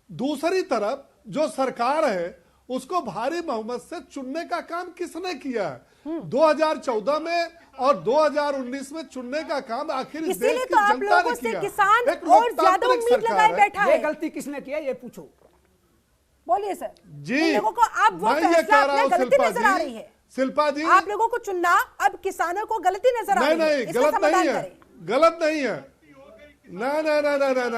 C: दूसरी तरफ जो सरकार है उसको भारी बहुमत से चुनने का काम किसने किया है? 2014 में और 2019 में चुनने का काम आखिर इस देश की जनता ने किया।
A: किसान और ज्यादा उम्मीद लगाए बैठा है।
B: ये गलती किसने किया, ये पूछो।
A: बोलिए सर
C: जी,
A: लोगों को आप वो
C: मैं ये कह रहा हूँ
A: शिल्पा जी, आप लोगों को चुनना अब किसानों को गलती नजर आ रही है।
C: नहीं, गलत नहीं है, गलत नहीं है।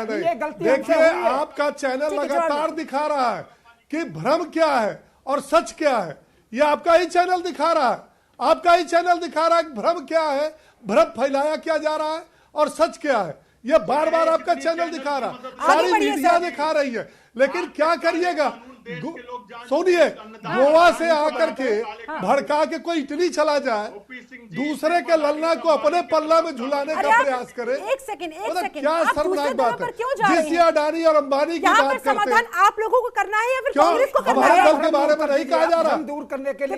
C: नहीं। देखिए, आपका चैनल लगातार दिखा रहा है कि भ्रम क्या है और सच क्या है। ये आपका ही चैनल दिखा रहा है, आपका ही चैनल दिखा रहा है कि भ्रम क्या है, भ्रम फैलाया क्या जा रहा है और सच क्या है। ये बार बार आपका चैनल दिखा रहा है, सारी मीडिया दिखा रही है। लेकिन क्या करिएगा, सुनिए, गोवा से आकर के भड़का के कोई इटली चला जाए, दूसरे के ललना को अपने पल्ला में झुलाने का प्रयास करे।
A: एक सेकंड,
C: क्या शर्मनाक बात है। जिस अडानी और अंबानी की बात करते हैं,
A: आप लोगों को करना है या फिर कांग्रेस को करना
C: हमारे
A: है?
C: दल के बारे में नहीं कहा जा रहा,
B: दूर करने के लिए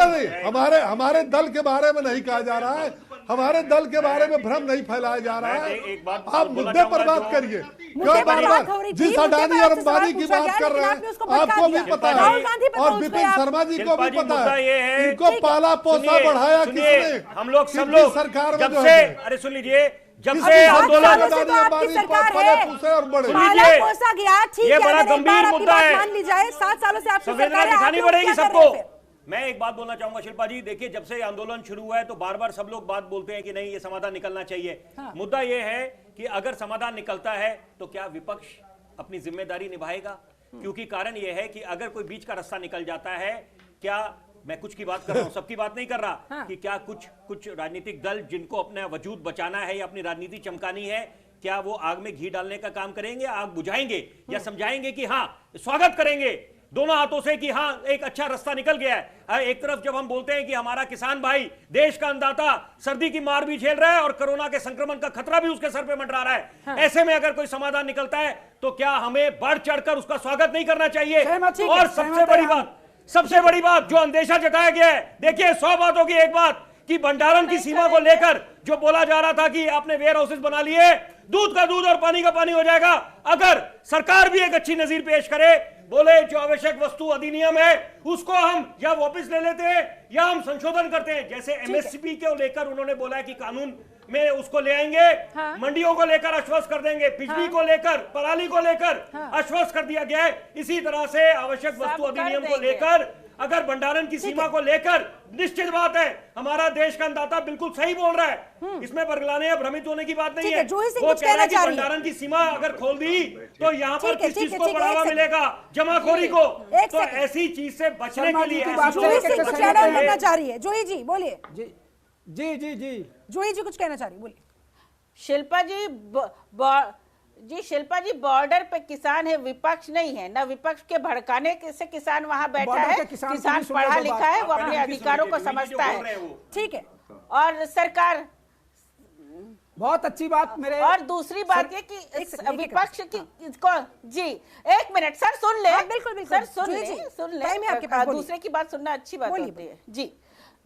C: नहीं, हमारे दल के बारे में नहीं कहा जा रहा है, हमारे दल के बारे में भ्रम नहीं फैलाया जा रहा है। आप मुद्दे पर बात करिए। क्यों बार जिस अडानी और अंबानी की बात कर रहे हैं, आपको भी पता है और विपिन शर्मा जी को भी पता है, इनको पाला पोसा बढ़ाया किसने?
F: हम लोग सब लोग
C: सरकार
F: जब से, अरे सुन लीजिए, जब
C: किसी
F: से
C: साल
F: आंदोलन
C: से
A: तो आपकी सरकार
C: पले
A: है।
C: पूछे और बड़े।
A: पाला
F: लीजिए,
A: पोसा गया, ठीक
F: ये
A: है,
F: बड़ा
A: अगर एक
F: गंभीर
A: बार आपकी
F: मुद्दा
A: बात
F: है।
A: मान ली जाए, 7 सालों से आपकी
F: संवेदना
A: सरकार है,
F: दिखानी
A: आप लोग
F: पड़ेगी
A: क्या कर
F: सबको।
A: रहे हैं फिर?
F: मैं एक बात बोलना चाहूंगा शिल्पा जी, देखिए जब से आंदोलन शुरू हुआ है तो बार बार सब लोग बात बोलते हैं कि नहीं ये समाधान निकलना चाहिए। मुद्दा ये है कि अगर समाधान निकलता है तो क्या विपक्ष अपनी जिम्मेदारी निभाएगा? क्योंकि कारण यह है कि अगर कोई बीच का रास्ता निकल जाता है, क्या मैं कुछ की बात कर रहा हूं, सबकी बात नहीं कर रहा, कि क्या कुछ राजनीतिक दल जिनको अपना वजूद बचाना है या अपनी राजनीति चमकानी है, क्या वो आग में घी डालने का काम करेंगे, आग बुझाएंगे, या समझाएंगे कि हाँ स्वागत करेंगे दोनों हाथों से कि हाँ एक अच्छा रास्ता निकल गया है। एक तरफ जब हम बोलते हैं कि हमारा किसान भाई देश का अन्नदाता सर्दी की मार भी झेल रहा है और कोरोना के संक्रमण का खतरा भी उसके सर पे मंडरा रहा है, ऐसे में अगर कोई समाधान निकलता है तो क्या हमें बढ़ चढ़कर उसका स्वागत नहीं करना चाहिए? और सबसे बड़ी बात जो अंदेशा जताया गया है, देखिए 100 बातों की एक बात कि भंडारण की सीमा को लेकर जो बोला जा रहा था कि आपने वेयर हाउसेस बना लिए, दूध का दूध और पानी का पानी हो जाएगा। अगर सरकार भी एक अच्छी नजीर पेश करे, बोले जो आवश्यक वस्तु अधिनियम है उसको हम या वापस ले लेते हैं या हम संशोधन करते हैं, जैसे एमएसपी को लेकर उन्होंने बोला है कि कानून में उसको ले आएंगे, मंडियों को लेकर आश्वस्त कर देंगे, बिजली को लेकर, पराली को लेकर आश्वस्त कर दिया गया है। इसी तरह से आवश्यक वस्तु अधिनियम को लेकर, अगर भंडारण की सीमा को लेकर, निश्चित बात है हमारा देश का अन्नदाता बिल्कुल सही बोल रहा है, इसमें बरगलाने या भ्रमित होने की बात नहीं है। वो कह रहा है कि भंडारण की सीमा अगर खोल दी तो यहाँ पर किस चीज को बढ़ावा मिलेगा? जमाखोरी को। तो ऐसी चीज से बचने के लिए
A: कहना चाह रही है जूही जी, बोलिए।
B: जी जी जी
A: जूही जी कुछ कहना चाह रही है, बोलिए।
D: शिल्पा जी बॉर्डर पे किसान है, विपक्ष नहीं है ना। विपक्ष के भड़काने से किसान वहां बैठा है, किसान पढ़ा लिखा है, वो अपने अधिकारों को समझता है,
A: ठीक है।
D: और सरकार
B: बहुत अच्छी बात मेरे।
D: और दूसरी बात ये कि विपक्ष की जी एक मिनट सर सुन ले,
A: बिल्कुल बिल्कुल
D: सर सुन ले, दूसरे की बात सुनना अच्छी बात होती है जी।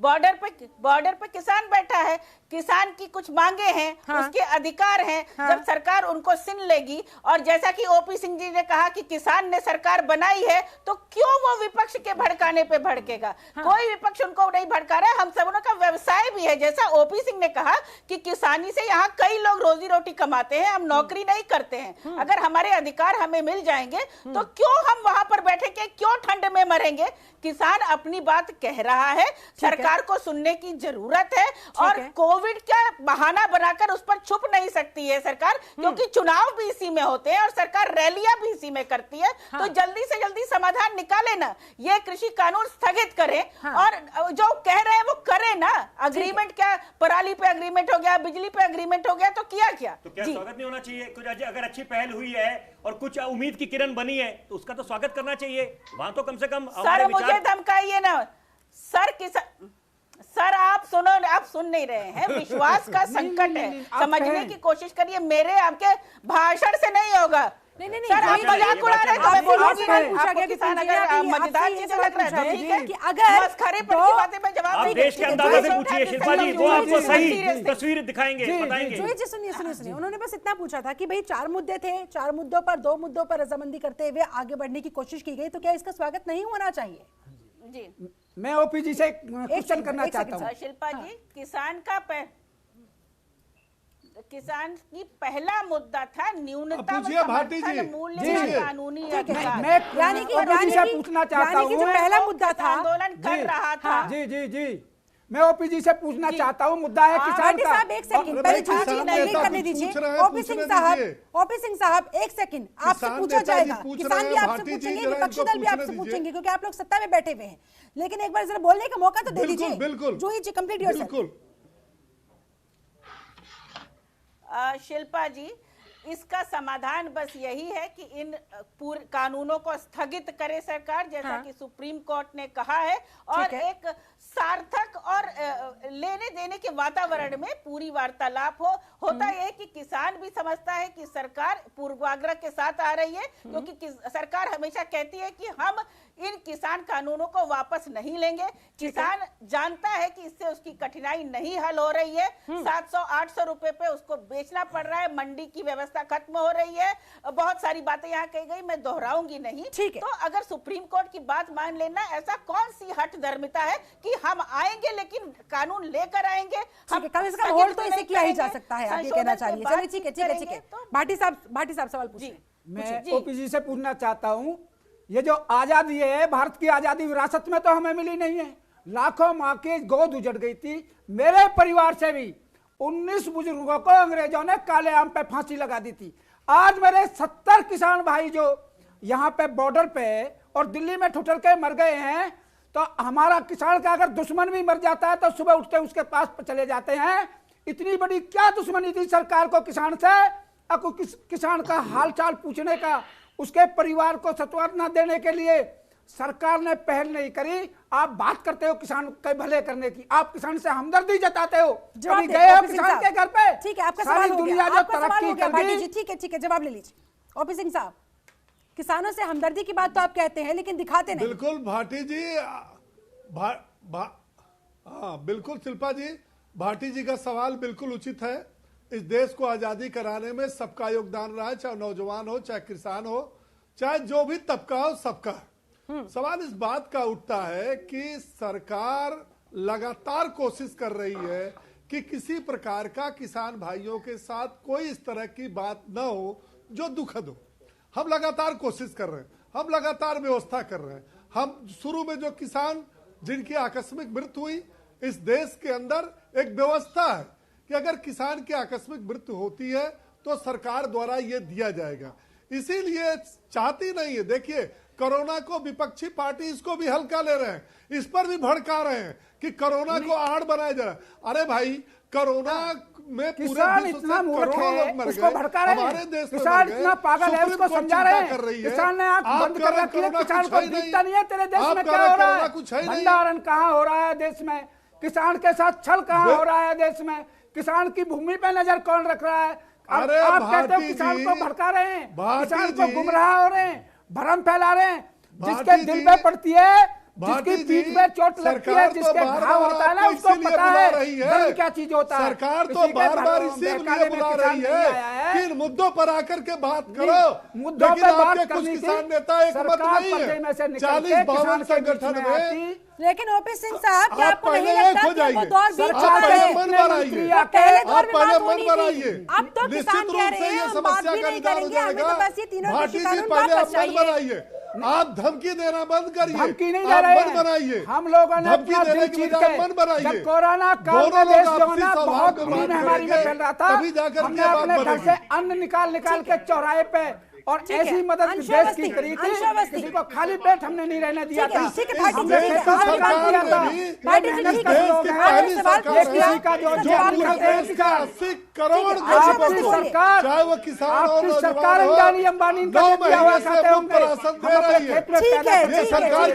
D: बॉर्डर पे किसान बैठा है, किसान की कुछ मांगे हैं, उसके अधिकार हैं, जब सरकार उनको सुन लेगी, और जैसा कि ओपी सिंह जी ने कहा कि किसान ने सरकार बनाई है, तो क्यों वो विपक्ष के भड़काने पे भड़केगा? कोई विपक्ष उनको नहीं भड़का रहा है। हम सबों का व्यवसाय भी है, जैसा ओपी सिंह ने कहा कि किसानी से यहाँ कई लोग रोजी रोटी कमाते हैं, हम नौकरी नहीं करते हैं। अगर हमारे अधिकार हमें मिल जाएंगे तो क्यों हम वहां पर बैठे के क्यों ठंड में मरेंगे? किसान अपनी बात कह रहा है, सरकार को सुनने की जरूरत है, और कोविड का बहाना बनाकर उस पर छुप नहीं सकती है सरकार, क्योंकि चुनाव भी इसी में होते हैं और सरकार रैलियां भी इसी में करती है। तो जल्दी से जल्दी समाधान निकाले ना, ये कृषि कानून स्थगित करें, और जो कह रहे हैं वो करें ना। अग्रीमेंट क्या, पराली पे अग्रीमेंट हो गया, बिजली पे अग्रीमेंट हो गया, तो किया क्या?
F: तो क्या स्वागत नहीं होना चाहिए? कुछ अगर अच्छी पहल हुई है और कुछ उम्मीद की किरण बनी है तो उसका तो स्वागत करना चाहिए। वहां तो कम से कम
D: सर मुझे धमकाइए ना सर, आप सुनो, आप सुन नहीं रहे हैं। विश्वास का संकट है, समझने की कोशिश करिए। मेरे आपके भाषण से नहीं होगा।
A: नहीं
D: सर आप मजाक उड़ा रहे हैं।
A: आपको
D: किसान अगर मजेदार चीजें लग रहा है तो ठीक है
A: कि अगर
D: मस्खरे पर की बातें मैं जवाब
F: आप देश के अंदाजा से पूछिए शिल्पा जी, वो आपको सही तस्वीर दिखाएंगे, बताएंगे।
A: जी सुनिए, उन्होंने बस इतना पूछा था कि भाई 4 मुद्दे थे, 4 मुद्दों पर 2 मुद्दों पर रजामंदी करते हुए आगे बढ़ने की कोशिश की गई, तो क्या इसका स्वागत नहीं होना चाहिए?
D: जी
B: मैं ओपी जी से क्वेश्चन करना चाहता हूँ।
D: शिल्पा जी, किसान की पहला मुद्दा था न्यूनतम समर्थन मूल्य कानूनी अधिकार।
B: मैं ओपी जी से पूछना चाहता हूँ,
A: पहला मुद्दा था
D: आंदोलन कर रहा था।
B: जी मैं ओपी जी से पूछना चाहता हूँ, मुद्दा है किसान का।
A: साहब एक सेकंड, पहले नहीं करने दीजिए। ओपी सिंह साहब एक सेकंड, आपसे पूछा जाएगा। किसान भी आपसे पूछेंगे, विपक्षी दल भी आपसे पूछेंगे, क्योंकि आप लोग सत्ता में बैठे हुए हैं। लेकिन एक बार जरा बोलने का मौका तो दे दीजिए।
C: बिल्कुल
A: जूही जी, कंप्लीट योरसेल्फ।
D: शिल्पा जी, इसका समाधान बस यही है कि इन पूरे कानूनों को स्थगित करे सरकार, जैसा कि सुप्रीम कोर्ट ने कहा है, और एक सार्थक और लेने देने के वातावरण में पूरी वार्तालाप होता है कि किसान भी समझता है कि सरकार पूर्वाग्रह के साथ आ रही है, क्योंकि सरकार हमेशा कहती है कि हम इन किसान कानूनों को वापस नहीं लेंगे। किसान जानता है कि इससे उसकी कठिनाई नहीं हल हो रही है, 700-800 रुपए पे उसको बेचना पड़ रहा है, मंडी की व्यवस्था खत्म हो रही है, बहुत सारी बातें यहाँ कही गई, मैं दोहराऊंगी नहीं। तो अगर सुप्रीम कोर्ट की बात मान लेना, ऐसा कौन सी हठ धर्मिता है कि हम आएंगे लेकिन कानून लेकर आएंगे, हम
A: कम से कम होल्ड तो इसे किया ही जा सकता है, आप ये कहना चाह रही है। चलिए ठीक है। भाटी साहब सवाल पूछिए।
B: मैं ओपीजी से पूछना चाहता हूं, ये जो आजादी है, भारत की आजादी विरासत में तो हमें मिली नहीं है, लाखों माँ की गोद उजड़ गई थी। मेरे परिवार से भी 19 बुजुर्गों को अंग्रेजों ने काले आम पे फांसी लगा दी थी। आज मेरे 70 किसान भाई जो यहाँ पे बॉर्डर पे और दिल्ली में ठुठर के मर गए हैं, तो हमारा किसान का अगर दुश्मन भी मर जाता है तो सुबह उठते उसके पास चले जाते हैं। इतनी बड़ी क्या दुश्मनी थी सरकार को किसान से? किसान का हालचाल पूछने का, उसके परिवार को सांत्वना देने के लिए सरकार ने पहल नहीं करी। आप बात करते हो किसान के भले करने की, आप किसान से हमदर्दी जताते हो, कभी गए हो किसान के घर पे?
A: ठीक है, आपका सवाल हो गया,
B: जो तरक्की कर दी।
A: ठीक है, जवाब ले लीजिए। ओपी सिंह साहब, किसानों से हमदर्दी की बात तो आप कहते हैं लेकिन दिखाते नहीं।
C: बिल्कुल भाटी जी, बिल्कुल शिल्पा जी, भाटी जी का सवाल बिल्कुल उचित है। इस देश को आजादी कराने में सबका योगदान रहा है, चाहे नौजवान हो, चाहे किसान हो, चाहे जो भी तबका हो, सबका। सवाल इस बात का उठता है कि सरकार लगातार कोशिश कर रही है कि किसी प्रकार का किसान भाइयों के साथ कोई इस तरह की बात न हो जो दुखद हो। हम लगातार कोशिश कर रहे हैं, हम लगातार व्यवस्था कर रहे हैं। हम शुरू में जो किसान जिनकी आकस्मिक मृत्यु हुई, इस देश के अंदर एक व्यवस्था है कि अगर किसान की आकस्मिक मृत्यु होती है तो सरकार द्वारा ये दिया जाएगा। इसीलिए चाहती नहीं है। देखिए, कोरोना को विपक्षी पार्टी इसको भी हल्का ले रहे हैं, इस पर भी भड़का रहे हैं कि कोरोना को आड़ बनाया जा रहा है। अरे भाई, कोरोना में पूरे विश्व से करोड़ों लोग मर गए, हमारे देश में
B: किसान इतना पागल है, उसको समझा रहे हैं। किसान ने आंख बंद कर रखी है, किसान को दिखता नहीं है तेरे देश में क्या हो रहा है, भंडारण कहाँ हो रहा है देश में, किसान के साथ छल कहाँ हो रहा है देश में, किसान की भूमि पे नजर कौन रख रहा है?
C: अरे
B: आप कहते हो किसान को भड़का रहे हैं, किसान को गुमराह हो रहे हैं, भ्रम फैला रहे हैं। जिसके दिल पे पड़ती है, जिसकी पीठ पे चोट लगती है, जिसके घाव होता है ना, उसको पता है दर्द क्या चीज होता है।
C: सरकार तो बार-बार इसीलिए बुला रही है कि इन मुद्दों पर आकर के बात करो।
B: मुद्दों पे बात
C: कुछ किसान नेता एक मत नहीं है, 40-52 संगठन में।
A: लेकिन ओपी सिंह साहब, क्या आपको नहीं लगता कि वो दौर बीत चुका है?
C: मन बनाइए,
A: पहले दौर में बात
C: मन
A: होनी
C: बनाइए।
A: थी, अब तो किसान कह रहे हैं हम बात भी नहीं करेंगे, हमें तो बस ये तीनों कृषि कानून वापस चाहिए।
C: आप धमकी देना बंद करिए,
B: धमकी नहीं दे रहे हैं,
C: बनाइए।
B: हम लोगों ने
C: धमकी
B: अपना
C: देने
B: दिल
C: की
B: जीत
C: बजाय
B: के,
C: मन बनाइए।
B: जब कोरोना काल में देश जो है ना बहुत बुरी महामारी में फैल रहा था,
C: तभी जाकर
B: हमने अपने घर से अन्न निकाल के चौराहे पे और ऐसी मदद देश की करी थी, किसी को खाली पेट हमने नहीं रहने दिया था।
C: करोड़
B: सरकार,
C: चाहे वो किसान हो,
B: सरकार अंबानी अंबानी
C: सरकार की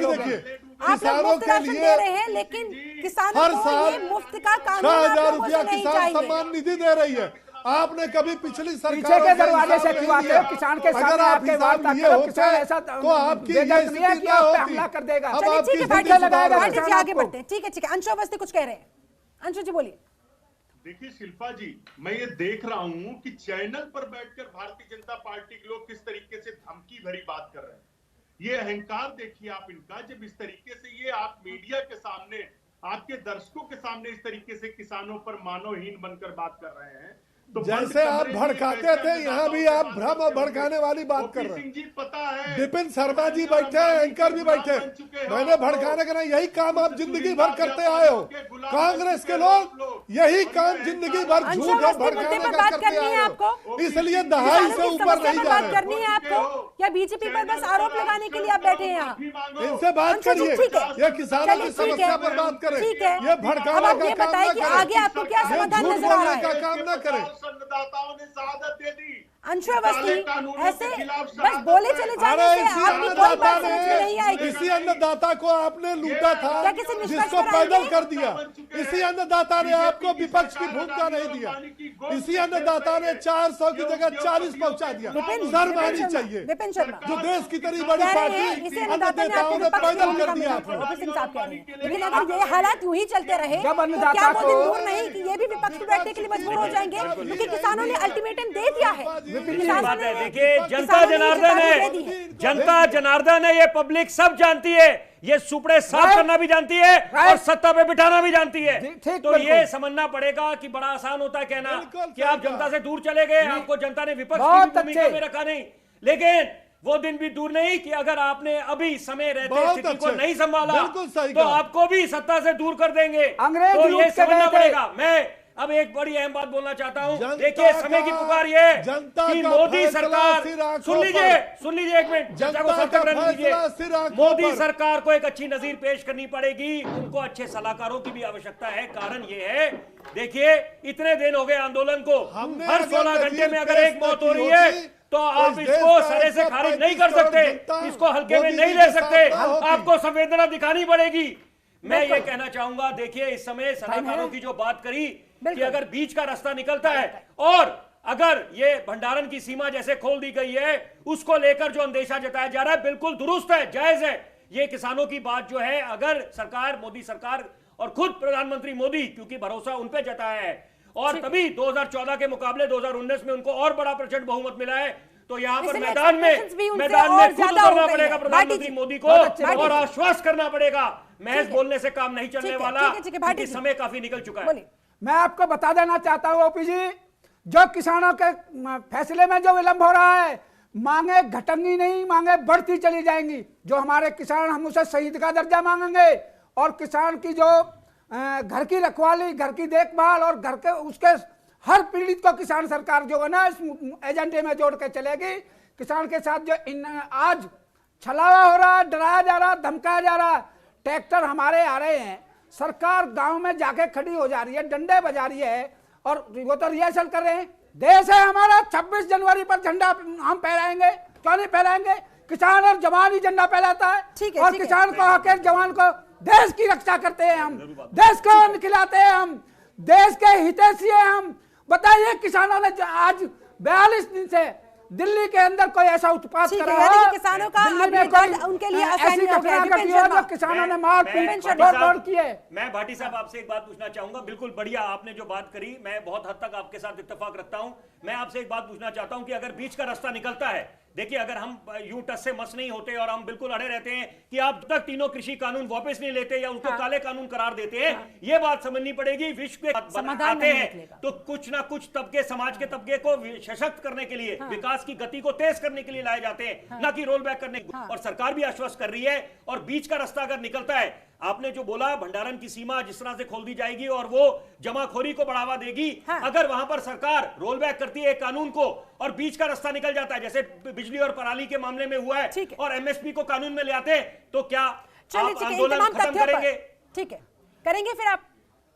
C: देखिए,
A: आप लोग मुफ्त राशन दे रहे हैं, लेकिन किसानों
C: हर
A: को
C: साल
A: ये मुफ्त का कानून
C: 6,000 रुपया किसान सम्मान निधि दे रही है। आपने कभी पिछली सरकार
B: के दरवाजे से क्यों आते हो? किसान के साथ आके वार्ता करो, किसान ऐसा
C: तो आपकी ये
B: नहीं है कि आप पे हमला कर देगा।
A: चलिए ठीक है, भाटी जी आगे बढ़ते हैं। ठीक है, अंशु अवस्थी कुछ कह रहे हैं। अंशु जी बोलिए।
E: देखिए शिल्पा जी, मैं ये देख रहा हूं कि चैनल पर बैठकर भारतीय जनता पार्टी के लोग किस तरीके से धमकी भरी बात कर रहे हैं। ये अहंकार देखिए आप इनका, जब इस तरीके से ये आप मीडिया के सामने, आपके दर्शकों के सामने इस तरीके से किसानों पर मानवहीन बनकर बात कर रहे हैं। तो
C: जैसे आप भड़काते थे, यहाँ भी आप भ्रम और भड़काने वाली बात कर रहे हैं।
E: पता है
C: विपिन शर्मा जी बैठे, एंकर भी बैठे, मैंने भड़काने का नहीं, यही काम आप जिंदगी भर करते आए हो। कांग्रेस के लोग यही काम जिंदगी भर झूठ और भड़काने का करते आए हो, इसलिए दहाई से ऊपर नहीं जा रहे।
A: करनी है आपको या बीजेपी पर बस आरोप लगाने के लिए आप बैठे हैं यहाँ?
C: इनसे बात करिए, ये किसानों की समस्या पर बात करें, ये भड़काने का काम न करें,
A: आगे आपको क्या समाधान नजर आ रहा है?
C: का काम न करें।
E: संवाददाताओं ने शहादत दे दी।
A: अंशु अवस्थी
E: कानूनों
A: ऐसे
E: के खिलाफ
A: बस
E: शहादत
A: बोले
E: है।
A: चले
C: अरे
A: जाने से
C: इसी
A: आपकी कोई
C: अन्नदाता
A: बात समझ में नहीं आएगी।
C: ने इसी अन्नदाता को आपने लूटा था,
A: क्या किसी निष्कर्ष
C: जिसको
A: पर
C: पैदल
A: आएंगे?
C: कर दिया। इसी अन्नदाता ने आपको विपक्ष की भूमिका नहीं दिया। इसी अन्नदाता ने 400 की जगह 40 पहुंचा दिया। शर्म आनी चाहिए।
A: विपिन शर्मा
C: जो देश की तरी बड़ी
A: कह रहे
C: पार्टी
A: हैं इसे अन्नदाता ने
C: अन्नदाताओं
A: आपको
C: ने
A: विपक्ष की
C: पैदल
A: भूमिका
C: कर
A: में
C: दिया
A: रखा है,
C: था।
A: ओपी सिंह साहब कह रहे हैं। लेकिन अगर ये हालात यूं ही चलते रहे
B: जब
A: तो
B: अन्नदाता
A: क्या वो दिन
B: को-
A: दूर नहीं कि ये भी विपक्ष में बैठने के लिए मजबूर हो जाएंगे, क्योंकि किसानों ने अल्टीमेटम दे दिया है।
F: बात है, देखिए जनता
A: किसानों ने
F: जनार्दन
A: चेतावनी दे दी
F: है,
A: है।
F: जनता जनार्दन है, ये पब्लिक सब जानती है, ये सुपड़े साफ करना भी जानती है और सत्ता पे बिठाना भी जानती है।
B: ठीक,
F: तो
B: बिल्कुल।
F: ये समझना पड़ेगा कि बड़ा आसान होता है कहना
C: बिल्कुल
F: कि आप
C: सही
F: जनता से दूर चले गए, आपको जनता ने विपक्ष की
B: बहुत
F: भी भूमिका
B: अच्छे।
F: में रखा नहीं। लेकिन वो दिन भी दूर नहीं कि अगर आपने अभी समय रहते
C: बहुत
F: स्थिति को
C: अच्छे।
F: नहीं संभाला
C: बिल्कुल सही
F: तो
C: कहा।
F: आपको भी सत्ता से दूर कर देंगे।
B: अंग्रेज
F: तो
B: लूट
F: ये
B: के
F: समझना
B: गए थे।
F: पड़ेगा। मैं अब एक बड़ी अहम बात बोलना चाहता हूं।
C: जनता
F: देखिए समय की
C: का-
F: पुकार ये है
C: जनता
F: कि
C: का
F: मोदी
C: फैसला
F: सरकार,
C: सिर आंखों
F: सुन लीजिए एक मिनट,
C: जनता
F: को सत्य
C: का
F: ग्रहण कीजिए।
C: फैसला सिर आंखों
F: मोदी
C: पर।
F: सरकार को एक अच्छी नजीर पेश करनी पड़ेगी, उनको अच्छे सलाहकारों की भी आवश्यकता है। कारण ये है, देखिए इतने दिन हो गए आंदोलन को,
C: हमने
F: हर
C: अगर
F: 16 घंटे
C: नजीर
F: में अगर
C: पेश
F: एक मौत
C: नहीं
F: हो रही
C: की
F: है
C: होती,
F: तो
C: तो
F: आप
C: इस
F: इसको
C: देश का
F: सरे से
C: ऐसा
F: खारिज नहीं
C: 35
F: कर
C: करोड़
F: सकते,
C: जनता
F: इसको हल्के में
C: मोदी
F: नहीं
C: जी
F: ले
C: के
F: सकते।
C: साथ ना होती।
F: आपको संवेदना दिखानी पड़ेगी। मैं ये कहना चाहूंगा, देखिए इस समय सलाहकारों की जो बात करी कि अगर बीच का रास्ता निकलता है और अगर ये भंडारण की सीमा जैसे खोल दी गई है, उसको लेकर जो अंदेशा जताया जा रहा है बिल्कुल दुरुस्त है, जायज है। ये किसानों की बात जो है, अगर सरकार, मोदी सरकार और खुद प्रधानमंत्री मोदी, क्योंकि भरोसा उन पे जताया है और तभी 2014 के मुकाबले 2019 में उनको और बड़ा प्रचंड बहुमत मिला है, तो यहाँ पर
A: इसलिए
F: मैदान
A: expectations भी
F: में
A: उनसे
F: मैदान
A: और
F: में खुद
A: ज्यादा हो
F: उतरना
A: गई
F: पड़ेगा
A: है।
F: प्रधानमंत्री
A: भाटी जी,
F: मोदी को
B: बहुत अच्छे,
F: और आश्वस्त करना पड़ेगा। महज बोलने से काम नहीं चलने
A: ठीक है,
F: वाला,
A: ठीक है, भाटी
F: क्योंकि
A: जी।
F: समय काफी निकल चुका है।
A: बोलिए।
B: मैं आपको बता देना चाहता हूं ओपी जी, जो किसानों के फैसले में जो विलंब हो रहा है, मांगे घटेंगी नहीं, मांगे बढ़ती चली जाएंगी। जो हमारे किसान, हम उसे शहीद का दर्जा मांगेंगे और किसान की जो घर की रखवाली, घर की देखभाल और घर के उसके हर पीड़ित को किसान सरकार जो है ना इस एजेंडे में जोड़ के चलेगी। किसान के साथ जो आज छलावा हो रहा है, डराया जा रहा, धमकाया जा रहा, ट्रैक्टर हमारे आ रहे हैं, सरकार गांव में जाके खड़ी हो जा रही है, डंडे बजा रही है और वो तो रिहर्सल कर रहे हैं। देश है हमारा, 26 जनवरी पर झंडा हम फहराएंगे, क्यों नहीं फहराएंगे? किसान और जवान ही झंडा फहराता है।
A: ठीक है,
B: और
A: ठीक है।
B: किसान को आकर जवान को देश की रक्षा करते हैं, हम देश को अन्न खिलाते हैं, हम देश के हितैषी हैं हम। बताइए किसानों ने आज 42 दिन से दिल्ली के अंदर कोई ऐसा उत्पात
A: ठीक है,
B: करा
A: यानी
B: हो,
A: कि किसानों का
B: दिल्ली
A: अब
B: में
A: ये
B: कोई
A: दर्द उनके लिए
B: ऐसी
A: आसानी हो गया है।
B: घटना घटी
A: विपिन
B: हो
A: शर्मा।
B: जो किसानों ने मार पीट
F: भाटी
B: तोड़
F: साहब,
B: की है।
F: मैं भाटी साहब आपसे एक बात पूछना चाहूंगा। बिल्कुल बढ़िया आपने जो बात करी, मैं बहुत हद तक आपके साथ इत्तेफाक रखता हूं। मैं आपसे एक बात पूछना चाहता हूं कि अगर बीच का रास्ता निकलता है, देखिए अगर हम यूं टस से मस नहीं होते और हम बिल्कुल अड़े रहते हैं कि आप तक तीनों कृषि कानून वापस नहीं लेते या उनको काले कानून करार देते हैं, ये बात समझनी पड़ेगी। विश्व के
A: समाधान
F: आते
A: नहीं
F: हैं
A: निकलेगा।
F: तो कुछ ना कुछ तबके, समाज के तबके को सशक्त करने के लिए, विकास की गति को तेज करने के लिए लाए जाते हैं, ना कि रोल बैक करने। और सरकार भी आश्वस्त कर रही है। और बीच का रास्ता अगर निकलता है, आपने जो बोला भंडारण की सीमा जिस तरह से खोल दी जाएगी और वो जमाखोरी को बढ़ावा देगी, अगर वहां पर सरकार रोल बैक करती है कानून को और बीच का रास्ता निकल जाता है, जैसे बिजली और पराली के मामले में हुआ है,
A: ठीक है।
F: और एमएसपी को कानून में ले आते हैं, तो क्या
A: चलिए,
F: आप
A: ठीक है, इन
F: आंदोलन
A: तमाम
F: खत्म
A: तथ्यों
F: करेंगे?
A: पर ठीक है, करेंगे फिर आप।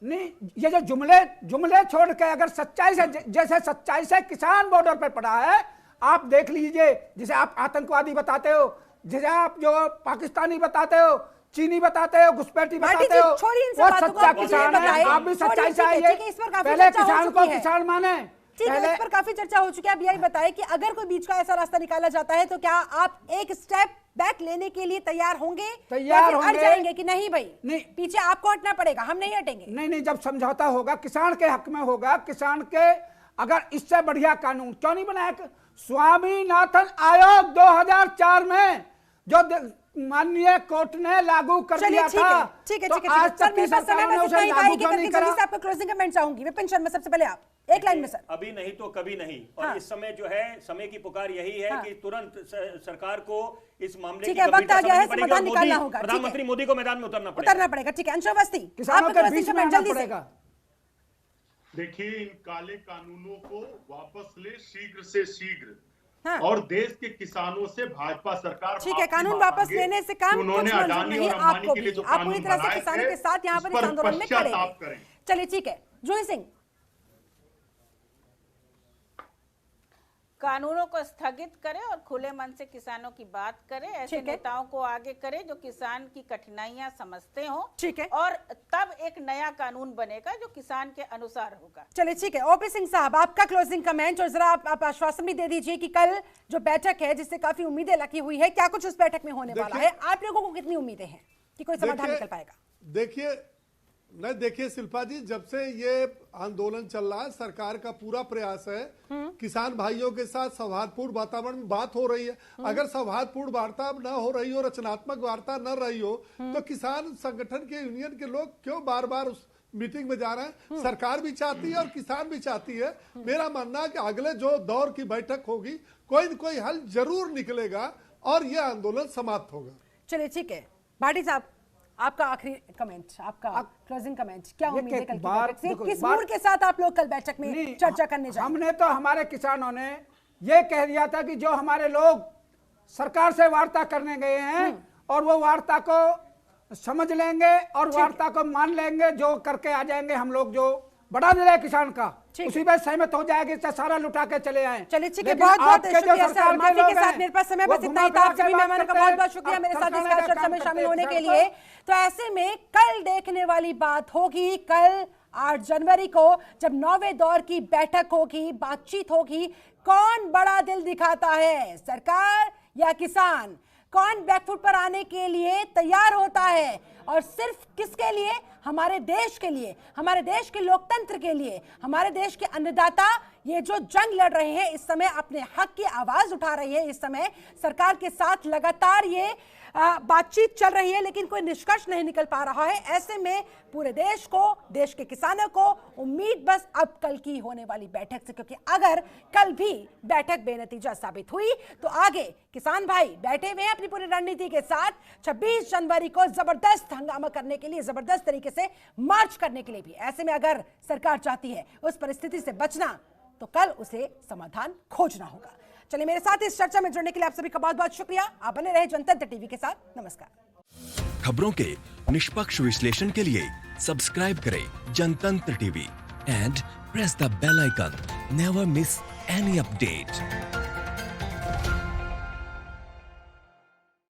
B: नहीं, ये जो जुमले छोड़ के अगर सच्चाई से, जैसे सच्चाई से किसान बॉर्डर पर पड़ा है, आप देख लीजिए, जिसे आप आतंकवादी बताते हो, जिसे आप जो पाकिस्तानी बताते हो, चीनी बताते हो, घुसपैठी बताते हो,
A: छोड़िए इन सब
B: वो
A: बातों को,
B: सच्चा
A: आप मुझे
B: किसान
A: बताएं।
B: है। आप भी
A: छोड़िए,
B: सच्चाई से
A: ठीक है,
B: आइए,
A: ठीक है, इस पर काफी
B: पहले
A: चर्चा हो
B: किसान को
A: चुकी है।
B: किसान माने।
A: ठीक है, इस पर काफी चर्चा हो चुकी है। अब यही बताएं कि अगर कोई बीच का ऐसा रास्ता निकाला जाता है तो क्या आप एक स्टेप बैक लेने के लिए तैयार होंगे?
B: तैयार
A: या फिर
B: होंगे।
A: अड़ जाएंगे कि नहीं भाई,
B: नहीं।
A: पीछे आपको हटना पड़ेगा, हम नहीं हटेंगे?
B: नहीं, जब समझौता होगा किसान के हक में होगा, किसान के, अगर इससे बढ़िया कानून क्यों नहीं बनाया? स्वामीनाथन आयोग 2004 में जो माननीय कोर्ट ने लागू कर दिया था,
A: ठीक है,
B: तो
A: ठीक है,
B: आज
A: सर,
B: तक
A: मेरे
B: की
A: पास समय
B: सरकारों ने
A: बस
B: उसे
A: इतना ही था
B: लागू
A: कि
B: क्यों नहीं
A: जल्दी
B: करा?
A: से आपका क्लोजिंग कमेंट चाहूंगी। विपिन शर्मा, सबसे पहले आप एक लाइन में सर।
F: अभी नहीं तो कभी नहीं। और
A: हाँ।
F: इस समय जो है, समय की पुकार यही है
A: हाँ।
F: कि तुरंत सरकार को इस मामले
A: ठीक
F: की
A: है, वक्त
F: गंभीरता
A: आ गया है,
F: समझनी पड़ेगी और
A: समाधान निकालना होगा, ठीक है।
F: प्रधानमंत्री मोदी को मैदान में उतरना पड़ेगा।
A: उतरना पड़ेगा, ठीक है। अंशु अवस्थी,
B: किसानों
A: आपका
B: के
A: क्लोजिंग
B: बीच में
A: कमेंट
B: आना
A: जल्दी से।
B: पड़ेगा।
E: देखिए, इन काले कानूनों को वापस ले शीघ्र से शीघ्र,
A: हाँ।
E: और देश के किसानों से भाजपा सरकार
A: ठीक है,
E: माफी
A: कानून
E: मांगे
A: वापस लेने से काम
E: कि उन्होंने
A: कुछ मंजूर
E: अडानी
A: नहीं,
E: और अंबानी
A: आपको
E: के लिए
A: भी
E: जो
A: आप पूरी
E: कानून
A: तरह से
E: बनाए
A: किसानों
E: थे,
A: के साथ यहाँ पर
E: उस
A: इस
E: पर
A: आंदोलन में खड़े
E: पश्चाताप
A: हैं।
E: करें।
A: चलिए, ठीक है, जूही सिंह।
D: कानूनों को स्थगित करे और खुले मन से किसानों की बात करे, ऐसे
A: ठीक है।
D: नेताओं को आगे करे जो किसान की कठिनाइयां समझते हो,
A: ठीक है।
D: और तब एक नया कानून बनेगा जो किसान के अनुसार होगा।
A: चलिए ठीक है, ओपी सिंह साहब आपका क्लोजिंग कमेंट, और जरा आप आश्वासन भी दे दीजिए कि कल जो बैठक है जिससे काफी उम्मीदें लगी हुई है, क्या कुछ उस बैठक में होने वाला है? आप लोगों को कितनी उम्मीदें हैं कि कोई समाधान निकल पाएगा?
C: देखिए शिल्पा जी, जब से ये आंदोलन चल रहा है, सरकार का पूरा प्रयास है किसान भाइयों के साथ सौहार्दपूर्ण वातावरण में बात हो रही है। अगर सौहार्दपूर्ण वार्ता न हो रही हो, रचनात्मक वार्ता न रही हो, तो किसान संगठन के यूनियन के लोग क्यों बार बार उस मीटिंग में जा रहे हैं? सरकार भी चाहती है और किसान भी चाहती है। मेरा मानना है कि अगले जो दौर की बैठक होगी, कोई न कोई हल जरूर निकलेगा और ये आंदोलन समाप्त होगा।
A: चलिए ठीक है, भाटी साहब आपका आखिरी कमेंट, आपका क्लोजिंग कमेंट, क्या उम्मीद है कल की बैठक से? किस मूड के साथ आप लोग कल बैठक में चर्चा करने जाएंगे?
B: हमने तो हमारे किसानों ने ये कह दिया था कि जो हमारे लोग सरकार से वार्ता करने गए हैं और वो वार्ता को समझ लेंगे और वार्ता को मान लेंगे, जो करके आ जाएंगे हम लोग, जो बड़ा दिल है किसान का, उसी में सहमत हो जाएगी, सारा लुटा के चले आए।
A: चलिए ठीक है, बहुत बहुत शुक्रिया सर, माफी के साथ मेरे पास समय बस इतना ही था। आप सभी मेहमानों का बहुत बहुत शुक्रिया मेरे साथ इस चर्चा में शामिल होने के लिए। तो ऐसे में कल देखने वाली बात होगी, कल 8 जनवरी को जब 9वें दौर की बैठक होगी, बातचीत होगी, कौन बड़ा दिल दिखाता है, सरकार या किसान? कौन बैकफुट पर आने के लिए तैयार होता है, और सिर्फ किसके लिए? हमारे देश के लिए, हमारे देश के लोकतंत्र के लिए, हमारे देश के अन्नदाता ये जो जंग लड़ रहे हैं इस समय, अपने हक की आवाज उठा रही है इस समय, सरकार के साथ लगातार ये बातचीत चल रही है लेकिन कोई निष्कर्ष नहीं निकल पा रहा है। ऐसे में पूरे देश को, देश के किसानों को उम्मीद बस अब कल की होने वाली बैठक से, क्योंकि अगर कल भी बैठक बेनतीजा साबित हुई तो आगे किसान भाई बैठे हुए हैं अपनी पूरी रणनीति के साथ 26 जनवरी को जबरदस्त हंगामा करने के लिए, जबरदस्त तरीके से मार्च करने के लिए भी। ऐसे में अगर सरकार चाहती है उस परिस्थिति से बचना तो कल उसे समाधान खोजना होगा। चलिए, मेरे साथ इस चर्चा में जुड़ने के लिए आप सभी का बहुत बहुत शुक्रिया। आप बने रहे जनतंत्र टीवी के साथ। नमस्कार।
G: खबरों के निष्पक्ष विश्लेषण के लिए सब्सक्राइब करें Jantantra TV and press the bell icon. Never miss any update.